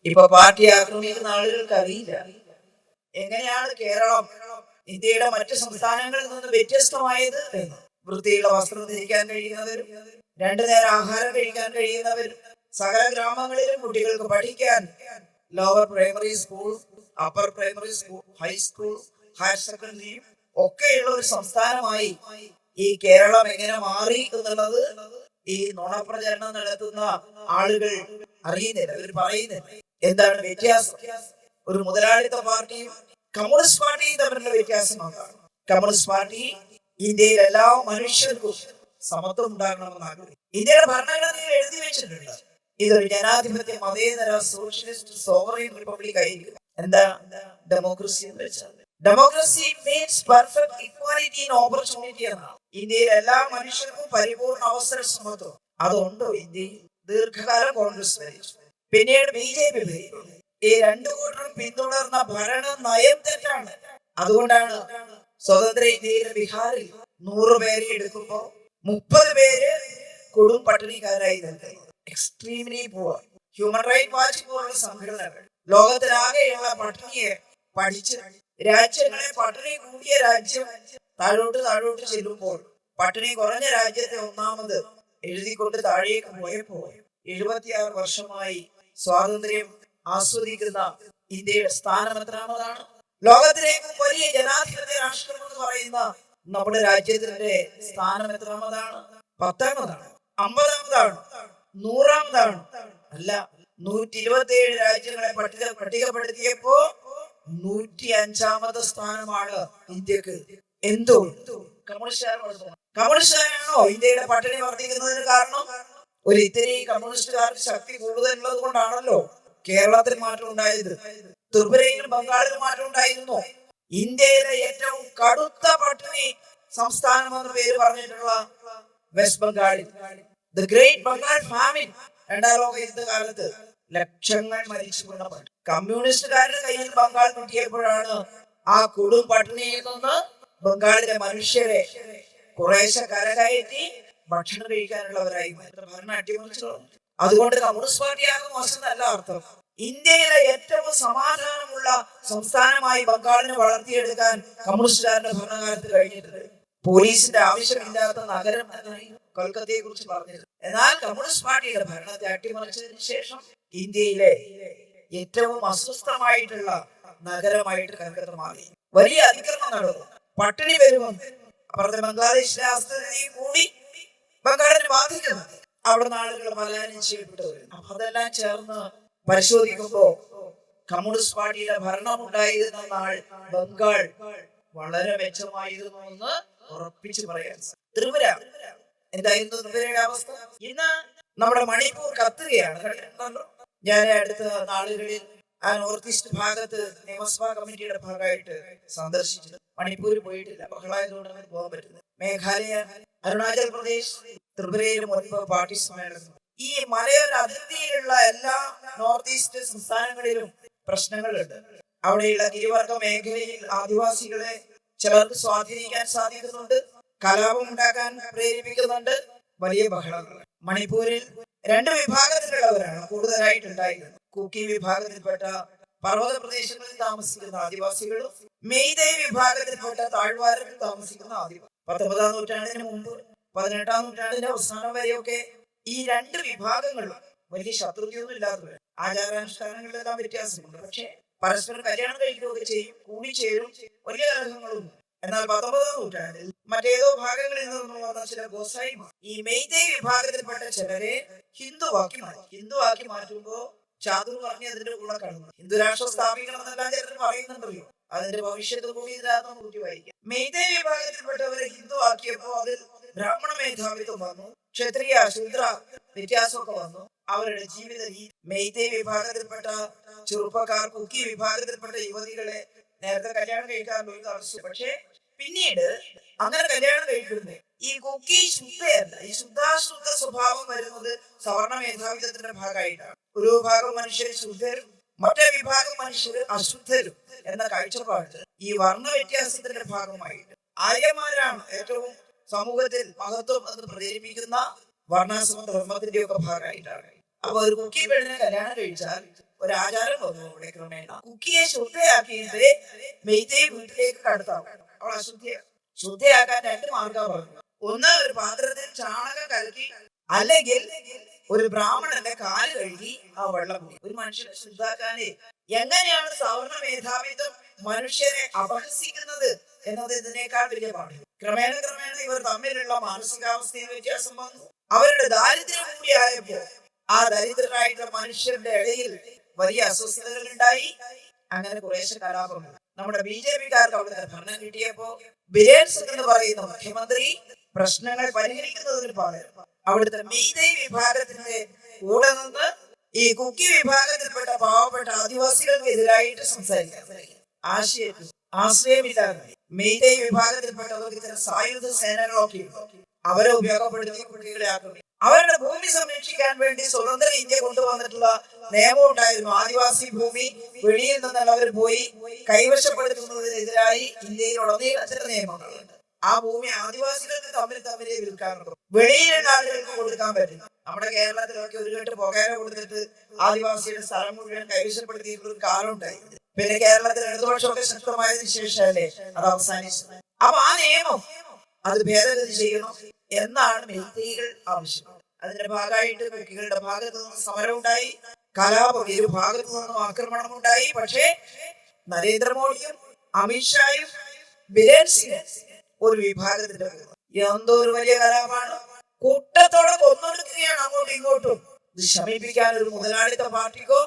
ഇപ്പൊ പാർട്ടി ആക്രമിക്കുന്ന ആളുകൾക്ക് അറിയില്ല എങ്ങനെയാണ് കേരളം ഇന്ത്യയുടെ മറ്റു സംസ്ഥാനങ്ങളിൽ നിന്ന് വ്യത്യസ്തമായത് എന്ന്. വൃത്തിയുള്ള വസ്ത്രം ധരിക്കാൻ കഴിയുന്നവരും 2 നേരം ആഹാരം കഴിക്കാൻ കഴിയുന്നവരും സകല ഗ്രാമങ്ങളിലും കുട്ടികൾക്ക് പഠിക്കാൻ lower primary school, upper primary school, high school, higher സെക്കൻഡറിയും ഒക്കെയുള്ള ഒരു സംസ്ഥാനമായി ഈ കേരളം എങ്ങനെ മാറി എന്നുള്ളത് ഈ നുണപ്രചരണം നടത്തുന്ന ആളുകൾ അറിയുന്നില്ല. അവർ പറയുന്നില്ല എന്താണ് വ്യത്യാസം. ഒരു മുതലാളിത്ത പാർട്ടിയും കമ്മ്യൂണിസ്റ്റ് പാർട്ടിയും തമ്മിലുള്ള വ്യത്യാസം എന്താണ്? കമ്മ്യൂണിസ്റ്റ് പാർട്ടി ഇന്ത്യയിൽ എല്ലാ മനുഷ്യർക്കും സമത്വം ഉണ്ടാകണമെന്ന് ആഗ്രഹിക്കും. ഇന്ത്യയുടെ ഭരണഘടനയിൽ എഴുതി വെച്ചിട്ടുണ്ട് ഇതൊരു ജനാധിപത്യ മതേതര സോഷ്യലിസ്റ്റ് സോവറൈൻ റിപ്പബ്ലിക് ആയിരിക്കും. എന്താ ഡെമോക്രസി എന്ന് വെച്ചാൽ? Democracy means perfect equality in opportunity എന്നാണ്. ഇന്ത്യയിൽ എല്ലാ മനുഷ്യർക്കും പരിപൂർണ അവസര സമത്വം. അതുണ്ടോ ഇന്ത്യയിൽ? ദീർഘകാലം കോൺഗ്രസ് ഭരിച്ചു, പിന്നീട് BJP ഭരിച്ചു. ഈ 2 കൂട്ടരും പിന്തുടർന്ന ഭരണ നയം തെറ്റാണ്. അതുകൊണ്ടാണ് സ്വതന്ത്ര ഇന്ത്യയിലെ ബീഹാറിൽ 100 പേരെ എടുക്കുമ്പോ 30 പേര് കൊടും പട്ടിണിക്കാരായി നിൽക്കുന്നത്. Extremely poor. Human Right Watch പോലുള്ള സംഘടനകൾ ലോകത്തിലാകെയുള്ള പട്ടിണിയെ പഠിച്ച് രാജ്യങ്ങളെ പട്ടിണി കൂടിയ രാജ്യം താഴോട്ട് ചെല്ലുമ്പോൾ പട്ടിണി കുറഞ്ഞ രാജ്യത്തെ ഒന്നാമത് എഴുതിക്കൊണ്ട് താഴേക്ക് പോയപ്പോൾ 76 വർഷമായി സ്വാതന്ത്ര്യം ആസ്വദിക്കുന്ന ഇന്ത്യയുടെ സ്ഥാനം എത്രാമതാണ്? ലോകത്തിലേക്ക് വലിയ ജനാധിപത്യ രാഷ്ട്രം എന്ന് പറയുന്ന നമ്മുടെ രാജ്യത്തിന്റെ സ്ഥാനം എത്രാമതാണ്? 10ാമതാണ്, 50ാമതാണ്, 100ാമതാണ്? അല്ല, 127 രാജ്യങ്ങളെ പട്ടികപ്പെടുത്തിയപ്പോ 105ാമത്തെ സ്ഥാനമാണ് ഇന്ത്യക്ക്. എന്തോ കമ്മ്യൂണിസ്റ്റുകാരാണോ ഇന്ത്യയുടെ പട്ടിണി വർദ്ധിക്കുന്നതിന് കാരണം? ഒരു ഇത്തിരി കമ്മ്യൂണിസ്റ്റുകാർക്ക് ശക്തി കൂടുതലുള്ളത് കൊണ്ടാണല്ലോ കേരളത്തിൽ മാറ്റം ഉണ്ടായത്. ത്രിപുരയിലും ബംഗാളിലും മാറ്റം ഉണ്ടായിരുന്നു. ഇന്ത്യയിലെ ഏറ്റവും കടുത്ത പട്ടിണി സംസ്ഥാനം എന്ന പേര് പറഞ്ഞിട്ടുള്ള വെസ്റ്റ് ബംഗാളിൽ ദ ഗ്രേറ്റ് ബംഗാൾ ഫാമിൻ 2ാം ലോക യുദ്ധകാലത്ത് ലക്ഷങ്ങൾ മരിച്ചു വീണ പട്ടിണി. കമ്മ്യൂണിസ്റ്റുകാരുടെ കയ്യിൽ ബംഗാൾ കിട്ടിയപ്പോഴാണ് ആ കൊടും പട്ടിണിയിൽ നിന്ന് ബംഗാളിലെ മനുഷ്യരെ കുറേശ്ശെ കരകയറ്റി ഭക്ഷണം കഴിക്കാനുള്ളവരായി ഭരണം അട്ടിമറിച്ചു. അതുകൊണ്ട് കമ്മ്യൂണിസ്റ്റ് പാർട്ടിയാകും മോശമെന്നല്ല അർത്ഥം. ഇന്ത്യയിലെ ഏറ്റവും സമാധാനമുള്ള സംസ്ഥാനമായി ബംഗാളിനെ വളർത്തിയെടുക്കാൻ കമ്മ്യൂണിസ്റ്റുകാരുടെ ഭരണകാലത്ത് കഴിഞ്ഞിട്ടുണ്ട്. പോലീസിന്റെ ആവശ്യമില്ലാത്ത നഗരം എന്നായി കൊൽക്കത്തയെ കുറിച്ച് പറഞ്ഞത്. എന്നാൽ കമ്മ്യൂണിസ്റ്റ് പാർട്ടിയുടെ ഭരണത്തെ അട്ടിമറിച്ചതിന് ശേഷം ഇന്ത്യയിലെ ഏറ്റവും അസ്വസ്ഥമായിട്ടുള്ള നഗരമായിട്ട് കൽക്കത്ത മാറി. വലിയ അതിക്രമം നടന്നു, പട്ടിണി വരുമെന്ന്. അപ്പുറത്തെ ബംഗ്ലാദേശിലെ അവസ്ഥയും കൂടി ബംഗാളിനെ ബാധിക്കുന്നു. അവിടെ ആളുകൾ പലായനം ചെയ്യപ്പെട്ടു വരുന്നു. അപ്പൊ അതെല്ലാം ചേർന്ന് പരിശോധിക്കുമ്പോ കമ്മ്യൂണിസ്റ്റ് പാർട്ടിയുടെ ഭരണം ഉണ്ടായിരുന്ന നാൾ ബംഗാൾ വളരെ മെച്ചമായിരുന്നു എന്ന് ഉറപ്പിച്ചു പറയാൻ. ത്രിപുര എന്തായിരുന്നു ത്രിപുരയുടെ അവസ്ഥ? ഇന്ന് നമ്മുടെ മണിപ്പൂർ കത്തുകയാണ്. കണ്ടിട്ടുണ്ടല്ലോ. ഞാൻ അടുത്ത നാളുകളിൽ ആ നോർത്ത് ഈസ്റ്റ് ഭാഗത്ത് നിയമസഭാ കമ്മിറ്റിയുടെ ഭാഗമായിട്ട് സന്ദർശിച്ചത്. മണിപ്പൂർ പോയിട്ടില്ല, ബഹളായതുകൊണ്ടാണ് പോകാൻ പറ്റുന്നത്. മേഘാലയ, അരുണാചൽ പ്രദേശ്, ത്രിപുരയിലും മുൻപ് പാർട്ടി സമ്മേളനം. ഈ മലയോര അതിർത്തിയിലുള്ള എല്ലാ നോർത്ത് ഈസ്റ്റ് സംസ്ഥാനങ്ങളിലും പ്രശ്നങ്ങളുണ്ട്. അവിടെയുള്ള ഗിരിവർഗ മേഖലയിൽ ആദിവാസികളെ ചിലർക്ക് സ്വാധീനിക്കാൻ സാധിക്കുന്നുണ്ട്, കലാപം ഉണ്ടാക്കാൻ പ്രേരിപ്പിക്കുന്നുണ്ട്, വലിയ ബഹളങ്ങൾ. മണിപ്പൂരിൽ 2 വിഭാഗത്തിലുള്ളവരാണ് കൂടുതലായിട്ടുണ്ടായിരുന്നത്. കുക്കി വിഭാഗത്തിൽപ്പെട്ട പർവ്വത പ്രദേശങ്ങളിൽ താമസിക്കുന്ന ആദിവാസികളും മെയ്തേ വിഭാഗത്തിൽപ്പെട്ട താഴ്വാരത്തിൽ താമസിക്കുന്ന ആദിവാസികൾ. 19ാം നൂറ്റാണ്ടിന് മുമ്പ് 18ാം നൂറ്റാണ്ടിന്റെ അവസാനം വരെയൊക്കെ ഈ 2 വിഭാഗങ്ങളും വലിയ ശത്രുതയൊന്നും ഇല്ലാത്തവർ. ആചാരാനുഷ്ഠാനങ്ങളിലെല്ലാം വ്യത്യാസമുണ്ട്, പക്ഷെ പരസ്പരം കല്യാണം കഴിക്കുകയൊക്കെ ചെയ്യും, കൂടിച്ചേരും, വലിയ കലഹങ്ങളും. എന്നാൽ 19ാം നൂറ്റാണ്ടിൽ മറ്റേതോ ഭാഗങ്ങളിൽ നിന്നും വന്ന ചില ഗോസായിമാർ ഈ മെയ്തേ വിഭാഗത്തിൽപ്പെട്ട ചിലരെ ഹിന്ദുവാക്കി മാറ്റുമ്പോ ചാതുർ പറഞ്ഞ് അതിന്റെ കൂടെ കടന്നു. ഹിന്ദു രാഷ്ട്രം സ്ഥാപിക്കണം എന്നെല്ലാം ചിലർ പറയുന്നുണ്ടല്ലോ. അതിന്റെ ഭവിഷ്യത്ത് കൂടി ഇതിനകത്ത് കൂട്ടി വായിക്കാം. മെയ്തേ വിഭാഗത്തിൽപ്പെട്ടവരെ ഹിന്ദു ആക്കിയപ്പോ അതിൽ ബ്രാഹ്മണ മേധാവിത്വം വന്നു, ക്ഷത്രിയ ശൂദ്ര വ്യത്യാസമൊക്കെ വന്നു. അവരുടെ ജീവിത രീതി മെയ്തേ വിഭാഗത്തിൽപ്പെട്ട ചെറുപ്പക്കാർ കുക്കി വിഭാഗത്തിൽപ്പെട്ട യുവതികളെ നേരത്തെ കല്യാണം കഴിക്കാറുണ്ട് താമസിച്ചു. പക്ഷെ പിന്നീട് അങ്ങനെ കല്യാണം കഴിക്കുന്നത് ഈ കുക്കി ശുദ്ധയല്ല. ഈ ശുദ്ധാശുദ്ധ സ്വഭാവം വരുന്നത് സവർണ മേധാവിത്വത്തിന്റെ ഭാഗമായിട്ടാണ്. ഒരു വിഭാഗം മനുഷ്യർ ശുദ്ധരും മറ്റേ വിഭാഗം മനുഷ്യർ അശുദ്ധരും എന്ന കാഴ്ചപ്പാട് ഈ വർണ്ണ വ്യത്യാസത്തിന്റെ ഭാഗമായിട്ട് ആര്യന്മാരാണ് ഏറ്റവും സമൂഹത്തിൽ മഹത്വം എന്ന് പ്രചരിപ്പിക്കുന്ന വർണ്ണാശ്രമ ധർമ്മത്തിന്റെ ഒക്കെ ഭാഗമായിട്ടാണ്. അപ്പൊ ഒരു കുക്കി പെണ്ണിനെ കല്യാണം കഴിച്ചാൽ ഒരു ആചാരം വന്നു ഇവിടെ ക്രമേണ. കുക്കിയെ ശുദ്ധയാക്കിയിട്ട് മെയ്തയെ വീട്ടിലേക്ക് കടത്താം. അവൾ അശുദ്ധിയാണ്. ശുദ്ധയാക്കാൻ 2 മാർഗം പറഞ്ഞു. ഒന്ന്, ഒരു പാത്രത്തിൽ ചാണകം കലക്കി, അല്ലെങ്കിൽ ഒരു ബ്രാഹ്മണന്റെ കാല് കഴുകി ആ വെള്ളം കുടി. ഒരു മനുഷ്യനെ ശുദ്ധാക്കാനേ എങ്ങനെയാണ് സവർണ മേധാവിത്വം മനുഷ്യരെ അപഹസിക്കുന്നത് എന്നത് ഇതിനേക്കാൾ വലിയ പാഠം. ക്രമേണ ഇവർ തമ്മിലുള്ള മാനസികാവസ്ഥയിൽ വ്യത്യാസം വന്നു. അവരുടെ ദാരിദ്ര്യം കൂടിയായപ്പോ ആ ദരിദ്രരായിട്ടുള്ള മനുഷ്യരുടെ ഇടയിൽ വലിയ അസ്വസ്ഥതകൾ ഉണ്ടായി. അങ്ങനെ കുറേശ്ശെ കലാപങ്ങൾ. നമ്മുടെ BJP-കാർക്ക് അവിടെ ഭരണം കിട്ടിയപ്പോ ബിരേൻ സിംഗ് എന്ന് പറയുന്ന മുഖ്യമന്ത്രി പ്രശ്നങ്ങൾ പരിഹരിക്കുന്നതിന് പകരം അവിടുത്തെ മെയ്തൈ വിഭാഗത്തിന്റെ കൂടെ നിന്ന് ഈ കുക്കി വിഭാഗത്തിൽപ്പെട്ട പാവപ്പെട്ട ആദിവാസികൾക്ക് എതിരായിട്ട് സംസാരിക്കാൻ ആശ്രയമില്ലാതെ മെയ്തൈ വിഭാഗത്തിൽപ്പെട്ടവർക്ക് ഇത്തരം സായുധ സേനകളൊക്കെ അവരെ ഉപയോഗപ്പെടുത്തി കുട്ടികളെ ആക്രമിക്കും. അവരുടെ ഭൂമി സംരക്ഷിക്കാൻ വേണ്ടി സ്വതന്ത്ര ഇന്ത്യ കൊണ്ടുവന്നിട്ടുള്ള നിയമം ഉണ്ടായിരുന്നു. ആദിവാസി ഭൂമി വെളിയിൽ നിന്നുള്ളവർ പോയി കൈവശപ്പെടുത്തുന്നതിനെതിരായി ഇന്ത്യയിൽ ഉടനീളം ചില നിയമങ്ങളുണ്ട്. ആ ഭൂമി ആദിവാസികൾക്ക് തമ്മിൽ വിൽക്കാറുണ്ട്. വെളിയിലുള്ള ആളുകൾക്ക് കൊടുക്കാൻ പറ്റില്ല. നമ്മുടെ കേരളത്തിലൊക്കെ ഒരു കെട്ട് പുകയില കൊടുത്തിട്ട് ആദിവാസിയുടെ സ്ഥലം മുഴുവൻ കൈവശപ്പെടുത്തിയിട്ടുള്ള ഒരു കാലം ഉണ്ടായിരുന്നു. പിന്നെ കേരളത്തിൽ ഇടതുപക്ഷമൊക്കെ ശക്തമായതിനു ശേഷമല്ലേ അത് അവസാനിച്ചത്. അപ്പൊ ആ നിയമം അത് ഭേദഗതി ചെയ്യണം എന്നാണ് മെയ്തൈകൾ ആവശ്യം. അതിന്റെ ഭാഗമായിട്ട് കുക്കികളുടെ ഭാഗത്തു നിന്ന് സമരം ഉണ്ടായി, കലാപം ഇരു ഭാഗത്തു നിന്നും ആക്രമണം ഉണ്ടായി. പക്ഷേ നരേന്ദ്രമോദിയും അമിത്ഷായും ബിരേൻ സിംഗ് ഒരു വിഭാഗത്തിന്റെ എന്തോ ഒരു വലിയ കലാപമാണ്. കൂട്ടത്തോടെ കൊന്നൊടുക്കുകയാണ് അങ്ങോട്ടും ഇങ്ങോട്ടും. ഇത് ശമിപ്പിക്കാൻ ഒരു മുതലാളിത്ത പാർട്ടിക്കോ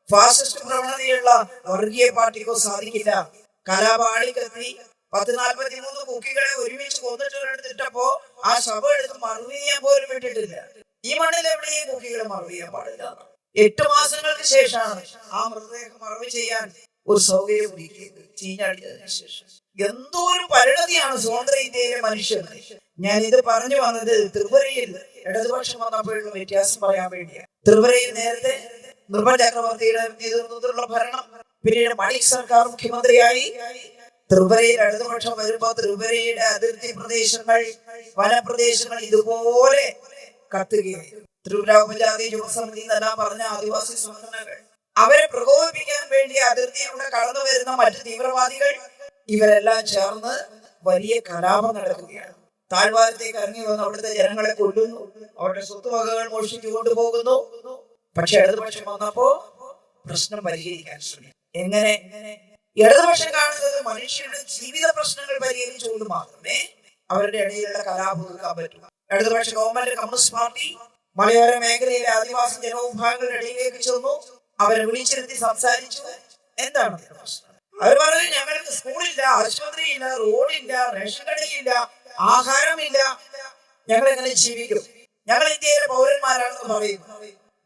ഫാസിസ്റ്റ് പ്രവണതയുള്ള വർഗീയ പാർട്ടിക്കോ സാധിക്കില്ല. കലാപം ആളിക്കത്തി 1043 കുക്കികളെ ഒരുമിച്ച് കൊന്നിട്ടെടുത്തിട്ടപ്പോ ആ ശവം എടുത്ത് മറവ് ചെയ്യാൻ പോലും വിട്ടിട്ടില്ല. ഈ മണ്ണിൽ എവിടെയും കുക്കികളെ മറവ് ചെയ്യാൻ പാടില്ല. 8 മാസങ്ങൾക്ക് ശേഷമാണ് ആ മൃതദേഹം മറവ് ചെയ്യാൻ ഒരു സൗകര്യം ഒരുക്കിയത്. ചീഞ്ഞടിച്ചതിനു ശേഷം എന്തോ ഒരു പരിണതിയാണ് സ്വതന്ത്ര ഇന്ത്യയിലെ മനുഷ്യർ. ഞാൻ ഇത് പറഞ്ഞു വന്നത് ത്രിപുരയിൽ ഇടതുപക്ഷം വന്നപ്പോഴുള്ള വ്യത്യാസം പറയാൻ വേണ്ടിയാണ്. ത്രിപുരയിൽ നേരത്തെ നിർമ്മൽ ചക്രവർത്തിയുടെ നേതൃത്വത്തിലുള്ള ഭരണം, പിന്നീട് മണിക് സർക്കാർ മുഖ്യമന്ത്രിയായി. ത്രിപുരയിൽ ഇടതുപക്ഷം വരുമ്പോ ത്രിപുരയുടെ അതിർത്തി പ്രദേശങ്ങൾ, വനപ്രദേശങ്ങൾ ഇതുപോലെ കത്തുകയായിരുന്നു. ത്രിപുര ഉപജാതി യുവസമിതി എന്നെല്ലാം പറഞ്ഞ ആദിവാസി സംഘടനകൾ അവരെ പ്രകോപിപ്പിക്കാൻ വേണ്ടി അതിർത്തിയിലൂടെ കടന്നു വരുന്ന മറ്റു തീവ്രവാദികൾ ഇവരെല്ലാം ചേർന്ന് വലിയ കലാപം നടക്കുകയാണ്. താഴ്വാരത്തേക്ക് ഇറങ്ങി വന്ന് അവിടുത്തെ ജനങ്ങളെ കൊല്ലുന്നു, അവരുടെ സ്വത്തുവകകൾ മോഷ്ടിച്ചു കൊണ്ടുപോകുന്നു. പക്ഷെ ഇടതുപക്ഷം വന്നപ്പോ പ്രശ്നം പരിഹരിക്കാൻ ശ്രമിക്കും. എങ്ങനെ? ഇടതുപക്ഷം കാണുന്നത് മനുഷ്യരുടെ ജീവിത പ്രശ്നങ്ങൾ പരിഹരിച്ചുകൊണ്ട് മാത്രമേ അവരുടെ ഇടയിലുള്ള കലാപം ഒതുക്കാൻ പറ്റൂ. ഇടതുപക്ഷ ഗവൺമെന്റ് കമ്മ്യൂണിസ്റ്റ് പാർട്ടി മലയോര മേഖലയിലെ ആദിവാസി ജനവിഭാഗങ്ങളുടെ ഇടയിലേക്ക് ചെന്നു. അവരെ വിളിച്ചിരുത്തി സംസാരിച്ചു. എന്താണ് പ്രശ്നം? അവർ പറഞ്ഞു, ഞങ്ങൾക്ക് സ്കൂളില്ല, ആശുപത്രിയില്ല, റോഡില്ല, റേഷൻ കടയില്ല, ആഹാരമില്ല, ഞങ്ങൾ എങ്ങനെ ജീവിക്കും? ഞങ്ങൾ ഇന്ത്യയിലെ പൗരന്മാരാണെന്ന് പറയുന്നു.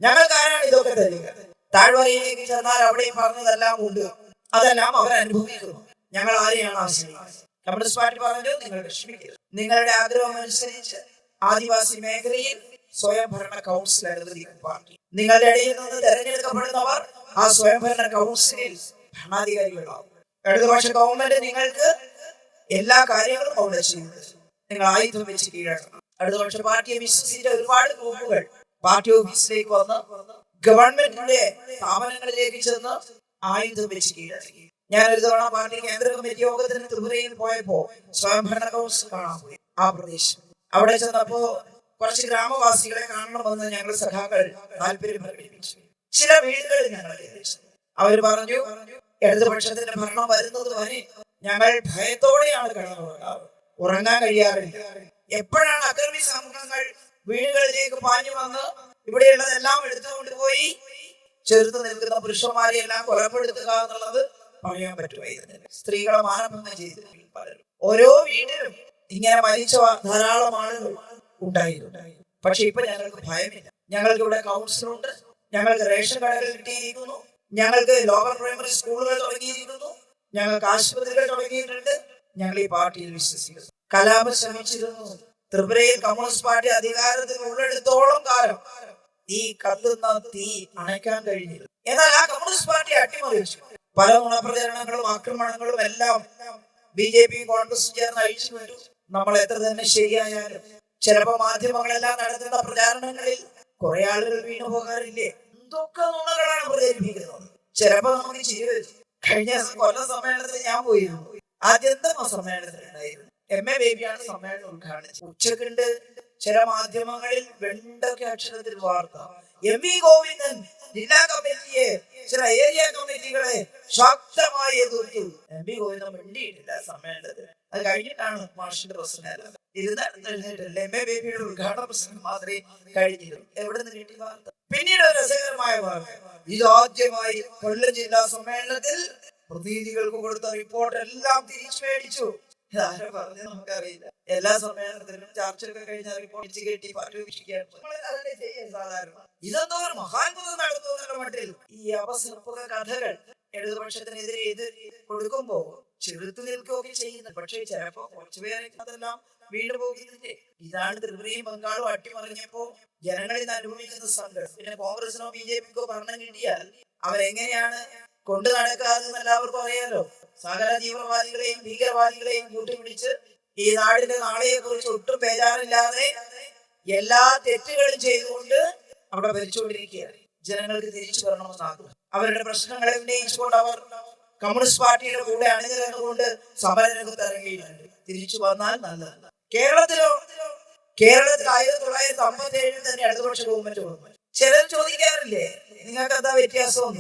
ഞങ്ങൾക്ക് ആരാണ് ഇതൊക്കെ തരിക? താഴ്വരയിലേക്ക് ചെന്നാൽ അവിടെയും പറഞ്ഞതെല്ലാം ഉണ്ട്, അതെല്ലാം അവർ അനുഭവിക്കുന്നു. ഞങ്ങൾ ആരെയാണ് ആശ്രയിക്കുന്നത്? കമ്മ്യൂണിസ്റ്റ് പാർട്ടി പറഞ്ഞു, നിങ്ങൾ വിഷമിക്കരുത്. നിങ്ങളുടെ ആഗ്രഹം അനുസരിച്ച് ആദിവാസി മേഖലയിൽ സ്വയംഭരണ കൗൺസിൽ അനുവദിക്കും പാർട്ടി. നിങ്ങളുടെ ഇടയിൽ നിന്ന് തെരഞ്ഞെടുക്കപ്പെടുന്നവർ ആ സ്വയംഭരണ കൗൺസിലിൽ ഭരണാധികാരികളാവും. ഇടതുപക്ഷ ഗവൺമെന്റ് നിങ്ങൾക്ക് എല്ലാ കാര്യങ്ങളും അവിടെ ചെയ്യുന്നത്. നിങ്ങൾ ആയുധം വെച്ച് കീഴടക്കണം. ഇടതുപക്ഷ പാർട്ടിയെ വിശ്വസിച്ച ഒരുപാട് ഗ്രൂപ്പുകൾ പാർട്ടി ഓഫീസിലേക്ക് വന്ന് ഗവൺമെന്റിന്റെ സ്ഥാപനങ്ങളിലേക്ക് ചെന്ന് ആയുധം വെച്ച് കീഴടക്കി. ഞാൻ ഒരു തവണ പാർട്ടി കേന്ദ്ര കമ്മിറ്റി യോഗത്തിന് ത്രിപുരയിൽ പോയപ്പോ സ്വയംഭരണ കൗൺസിൽ കാണാൻ പോയി ആ പ്രദേശം. അവിടെ ചെന്നപ്പോ കുറച്ച് ഗ്രാമവാസികളെ കാണണമെന്ന് ഞങ്ങൾ സഖാക്കൾ താല്പര്യം പ്രകടിപ്പിച്ചു. ചില വീടുകളിൽ ഞങ്ങൾ അവർ പറഞ്ഞു, ഇടതുപക്ഷത്തിന്റെ ഭരണം വരുന്നത് വരെ ഞങ്ങൾ ഭയത്തോടെയാണ് കിടന്നുറങ്ങാറ്, ഉറങ്ങാൻ കഴിയാറില്ല. എപ്പോഴാണ് അക്രമി സമൂഹങ്ങൾ വീടുകളിലേക്ക് പാഞ്ഞു വന്ന് ഇവിടെയുള്ളതെല്ലാം എടുത്തുകൊണ്ട് പോയി ചെറുത്ത് നിൽക്കുന്ന പുരുഷന്മാരെ എല്ലാം കൊലപ്പെടുത്തുക എന്നുള്ളത് പറയാൻ പറ്റുമായിരുന്നില്ല. സ്ത്രീകളെ മാനഭംഗം ചെയ്തിട്ടുണ്ട് പലരും. ഓരോ വീട്ടിലും ഇങ്ങനെ മരിച്ച ധാരാളം ആളുകൾ ഉണ്ടായിരുന്നു. പക്ഷെ ഇപ്പൊ ഞങ്ങൾക്ക് ഭയമില്ല. ഞങ്ങൾക്ക് ഇവിടെ കൗൺസിലുണ്ട്, ഞങ്ങൾക്ക് റേഷൻ കടകൾ കിട്ടിയിരിക്കുന്നു, ഞങ്ങൾക്ക് ലോവർ പ്രൈമറി സ്കൂളുകൾ തുടങ്ങിയിരിക്കുന്നു, ഞങ്ങൾക്ക് ആശുപത്രികൾ തുടങ്ങിയിട്ടുണ്ട്. ഞങ്ങൾ ഈ പാർട്ടിയിൽ വിശ്വസിക്കുന്നു. കലാപം ശ്രമിച്ചിരുന്നു. ത്രിപുരയിൽ കമ്മ്യൂണിസ്റ്റ് പാർട്ടി അധികാരത്തിൽ ഉള്ളെടുത്തോളം കാലം ഈ കത്തുന്ന തീ അണയ്ക്കാൻ കഴിഞ്ഞിരുന്നു. എന്നാൽ ആ കമ്മ്യൂണിസ്റ്റ് പാർട്ടി അട്ടിമറിച്ചു. പല നുണപ്രചരണങ്ങളും ആക്രമണങ്ങളും എല്ലാം BJP കോൺഗ്രസ് ചേർന്ന് അഴിച്ചു വിട്ടു. നമ്മൾ എത്ര തന്നെ ശരിയായാലും ചിലപ്പോ മാധ്യമങ്ങളെല്ലാം നടത്തുന്ന പ്രചാരണങ്ങളിൽ കുറെ ആളുകൾ വീണു പോകാറില്ലേ? എന്തൊക്കെ നുണകളാണ് പ്രചരിപ്പിക്കുന്നത്. ചിലപ്പോ നമുക്ക് ചിരി വരും. കഴിഞ്ഞ കൊല്ലം സമ്മേളനത്തിൽ ഞാൻ പോയിരുന്നു. ആദ്യന്തമ സമ്മേളനത്തിലുണ്ടായിരുന്നു. MA ബേബിയാണ് സമ്മേളനം ഉദ്ഘാടനം. ഉച്ചക്കുണ്ട് ചില മാധ്യമങ്ങളിൽ വെണ്ടൊക്കെ അക്ഷരത്തിൽ വാർത്ത MV ഗോവിന്ദൻ ജില്ലാ കമ്മിറ്റിയെ ചില ഏരിയ കമ്മിറ്റികളെ ശക്തമായി എതിർത്തു. MV ഗോവിന്ദൻ മിണ്ടിയിട്ടില്ല സമ്മേളനത്തിൽ. അത് കഴിഞ്ഞിട്ടാണ് മാഷിന്റെ പ്രശ്നം ഇരുന്നിട്ടില്ല. MA ബേബിയുടെ ഉദ്ഘാടന പ്രസംഗം മാത്രമേ കഴിഞ്ഞിരുന്നു. എവിടെ നിന്ന് കിട്ടി വാർത്ത? പിന്നീട് ഒരു രസകരമായ വാർത്ത, ഇതാദ്യമായി കൊല്ലം ജില്ലാ സമ്മേളനത്തിൽ പ്രതിനിധികൾക്ക് കൊടുത്ത റിപ്പോർട്ട് എല്ലാം തിരിച്ചു മേടിച്ചു. ആരെ പറഞ്ഞ് നമുക്കറിയില്ല. എല്ലാ സമ്മേളനത്തിലും ചർച്ചയൊക്കെ കഴിഞ്ഞാൽ റിപ്പോർട്ട് കെട്ടി സാധാരണ. ഇതെന്തോ ഒരു മഹാത്ഭുതം നടന്നു എന്നുള്ള മട്ടിൽ ഈ അപസർപ്പക കഥകൾ ഇടതുപക്ഷത്തിനെതിരെ ഇത് കൊടുക്കുമ്പോ ചെറുത്തു നിൽക്കുകയൊക്കെ ചെയ്യുന്നത്. പക്ഷേ ചിലപ്പോ കുറച്ചുപേരെ അതെല്ലാം വീണ്ടും പോകുന്നില്ലേ? ഇതാണ് ത്രിപുരയും ബംഗാളും അട്ടിമറിഞ്ഞപ്പോ ജനങ്ങളിൽ നിന്ന് അനുഭവിക്കുന്ന സങ്കടം. പിന്നെ കോൺഗ്രസിനോ BJPക്കോ ഭരണം കിട്ടിയാൽ അവരെങ്ങനെയാണ് കൊണ്ടു നടക്കാതെന്ന് എല്ലാവർക്കും അറിയാലോ. സകല തീവ്രവാദികളെയും ഭീകരവാദികളെയും കൂട്ടിപ്പിടിച്ച് ഈ നാടിന്റെ നാളെയെ കുറിച്ച് ഒട്ടും ബേജാറില്ലാതെ എല്ലാ തെറ്റുകളും ചെയ്തുകൊണ്ട് അവിടെ ഭരിച്ചുകൊണ്ടിരിക്കുകയാണ്. ജനങ്ങൾക്ക് തിരിച്ചു വരണമെന്നാകും. അവരുടെ പ്രശ്നങ്ങളെ ഉന്നയിച്ചുകൊണ്ട് അവർ കമ്മ്യൂണിസ്റ്റ് പാർട്ടിയുടെ കൂടെ അണിനിരന്നുകൊണ്ട് സമരരംഗത്ത് ഇറങ്ങിയിട്ടുണ്ട്. തിരിച്ചു വന്നാൽ നല്ലത്. കേരളത്തിൽ 1957 തന്നെ ഇടതുപക്ഷ ഗവൺമെന്റ് വന്നു. ചിലർ ചോദിക്കാറില്ലേ നിങ്ങൾക്ക് എന്താ വ്യത്യാസം?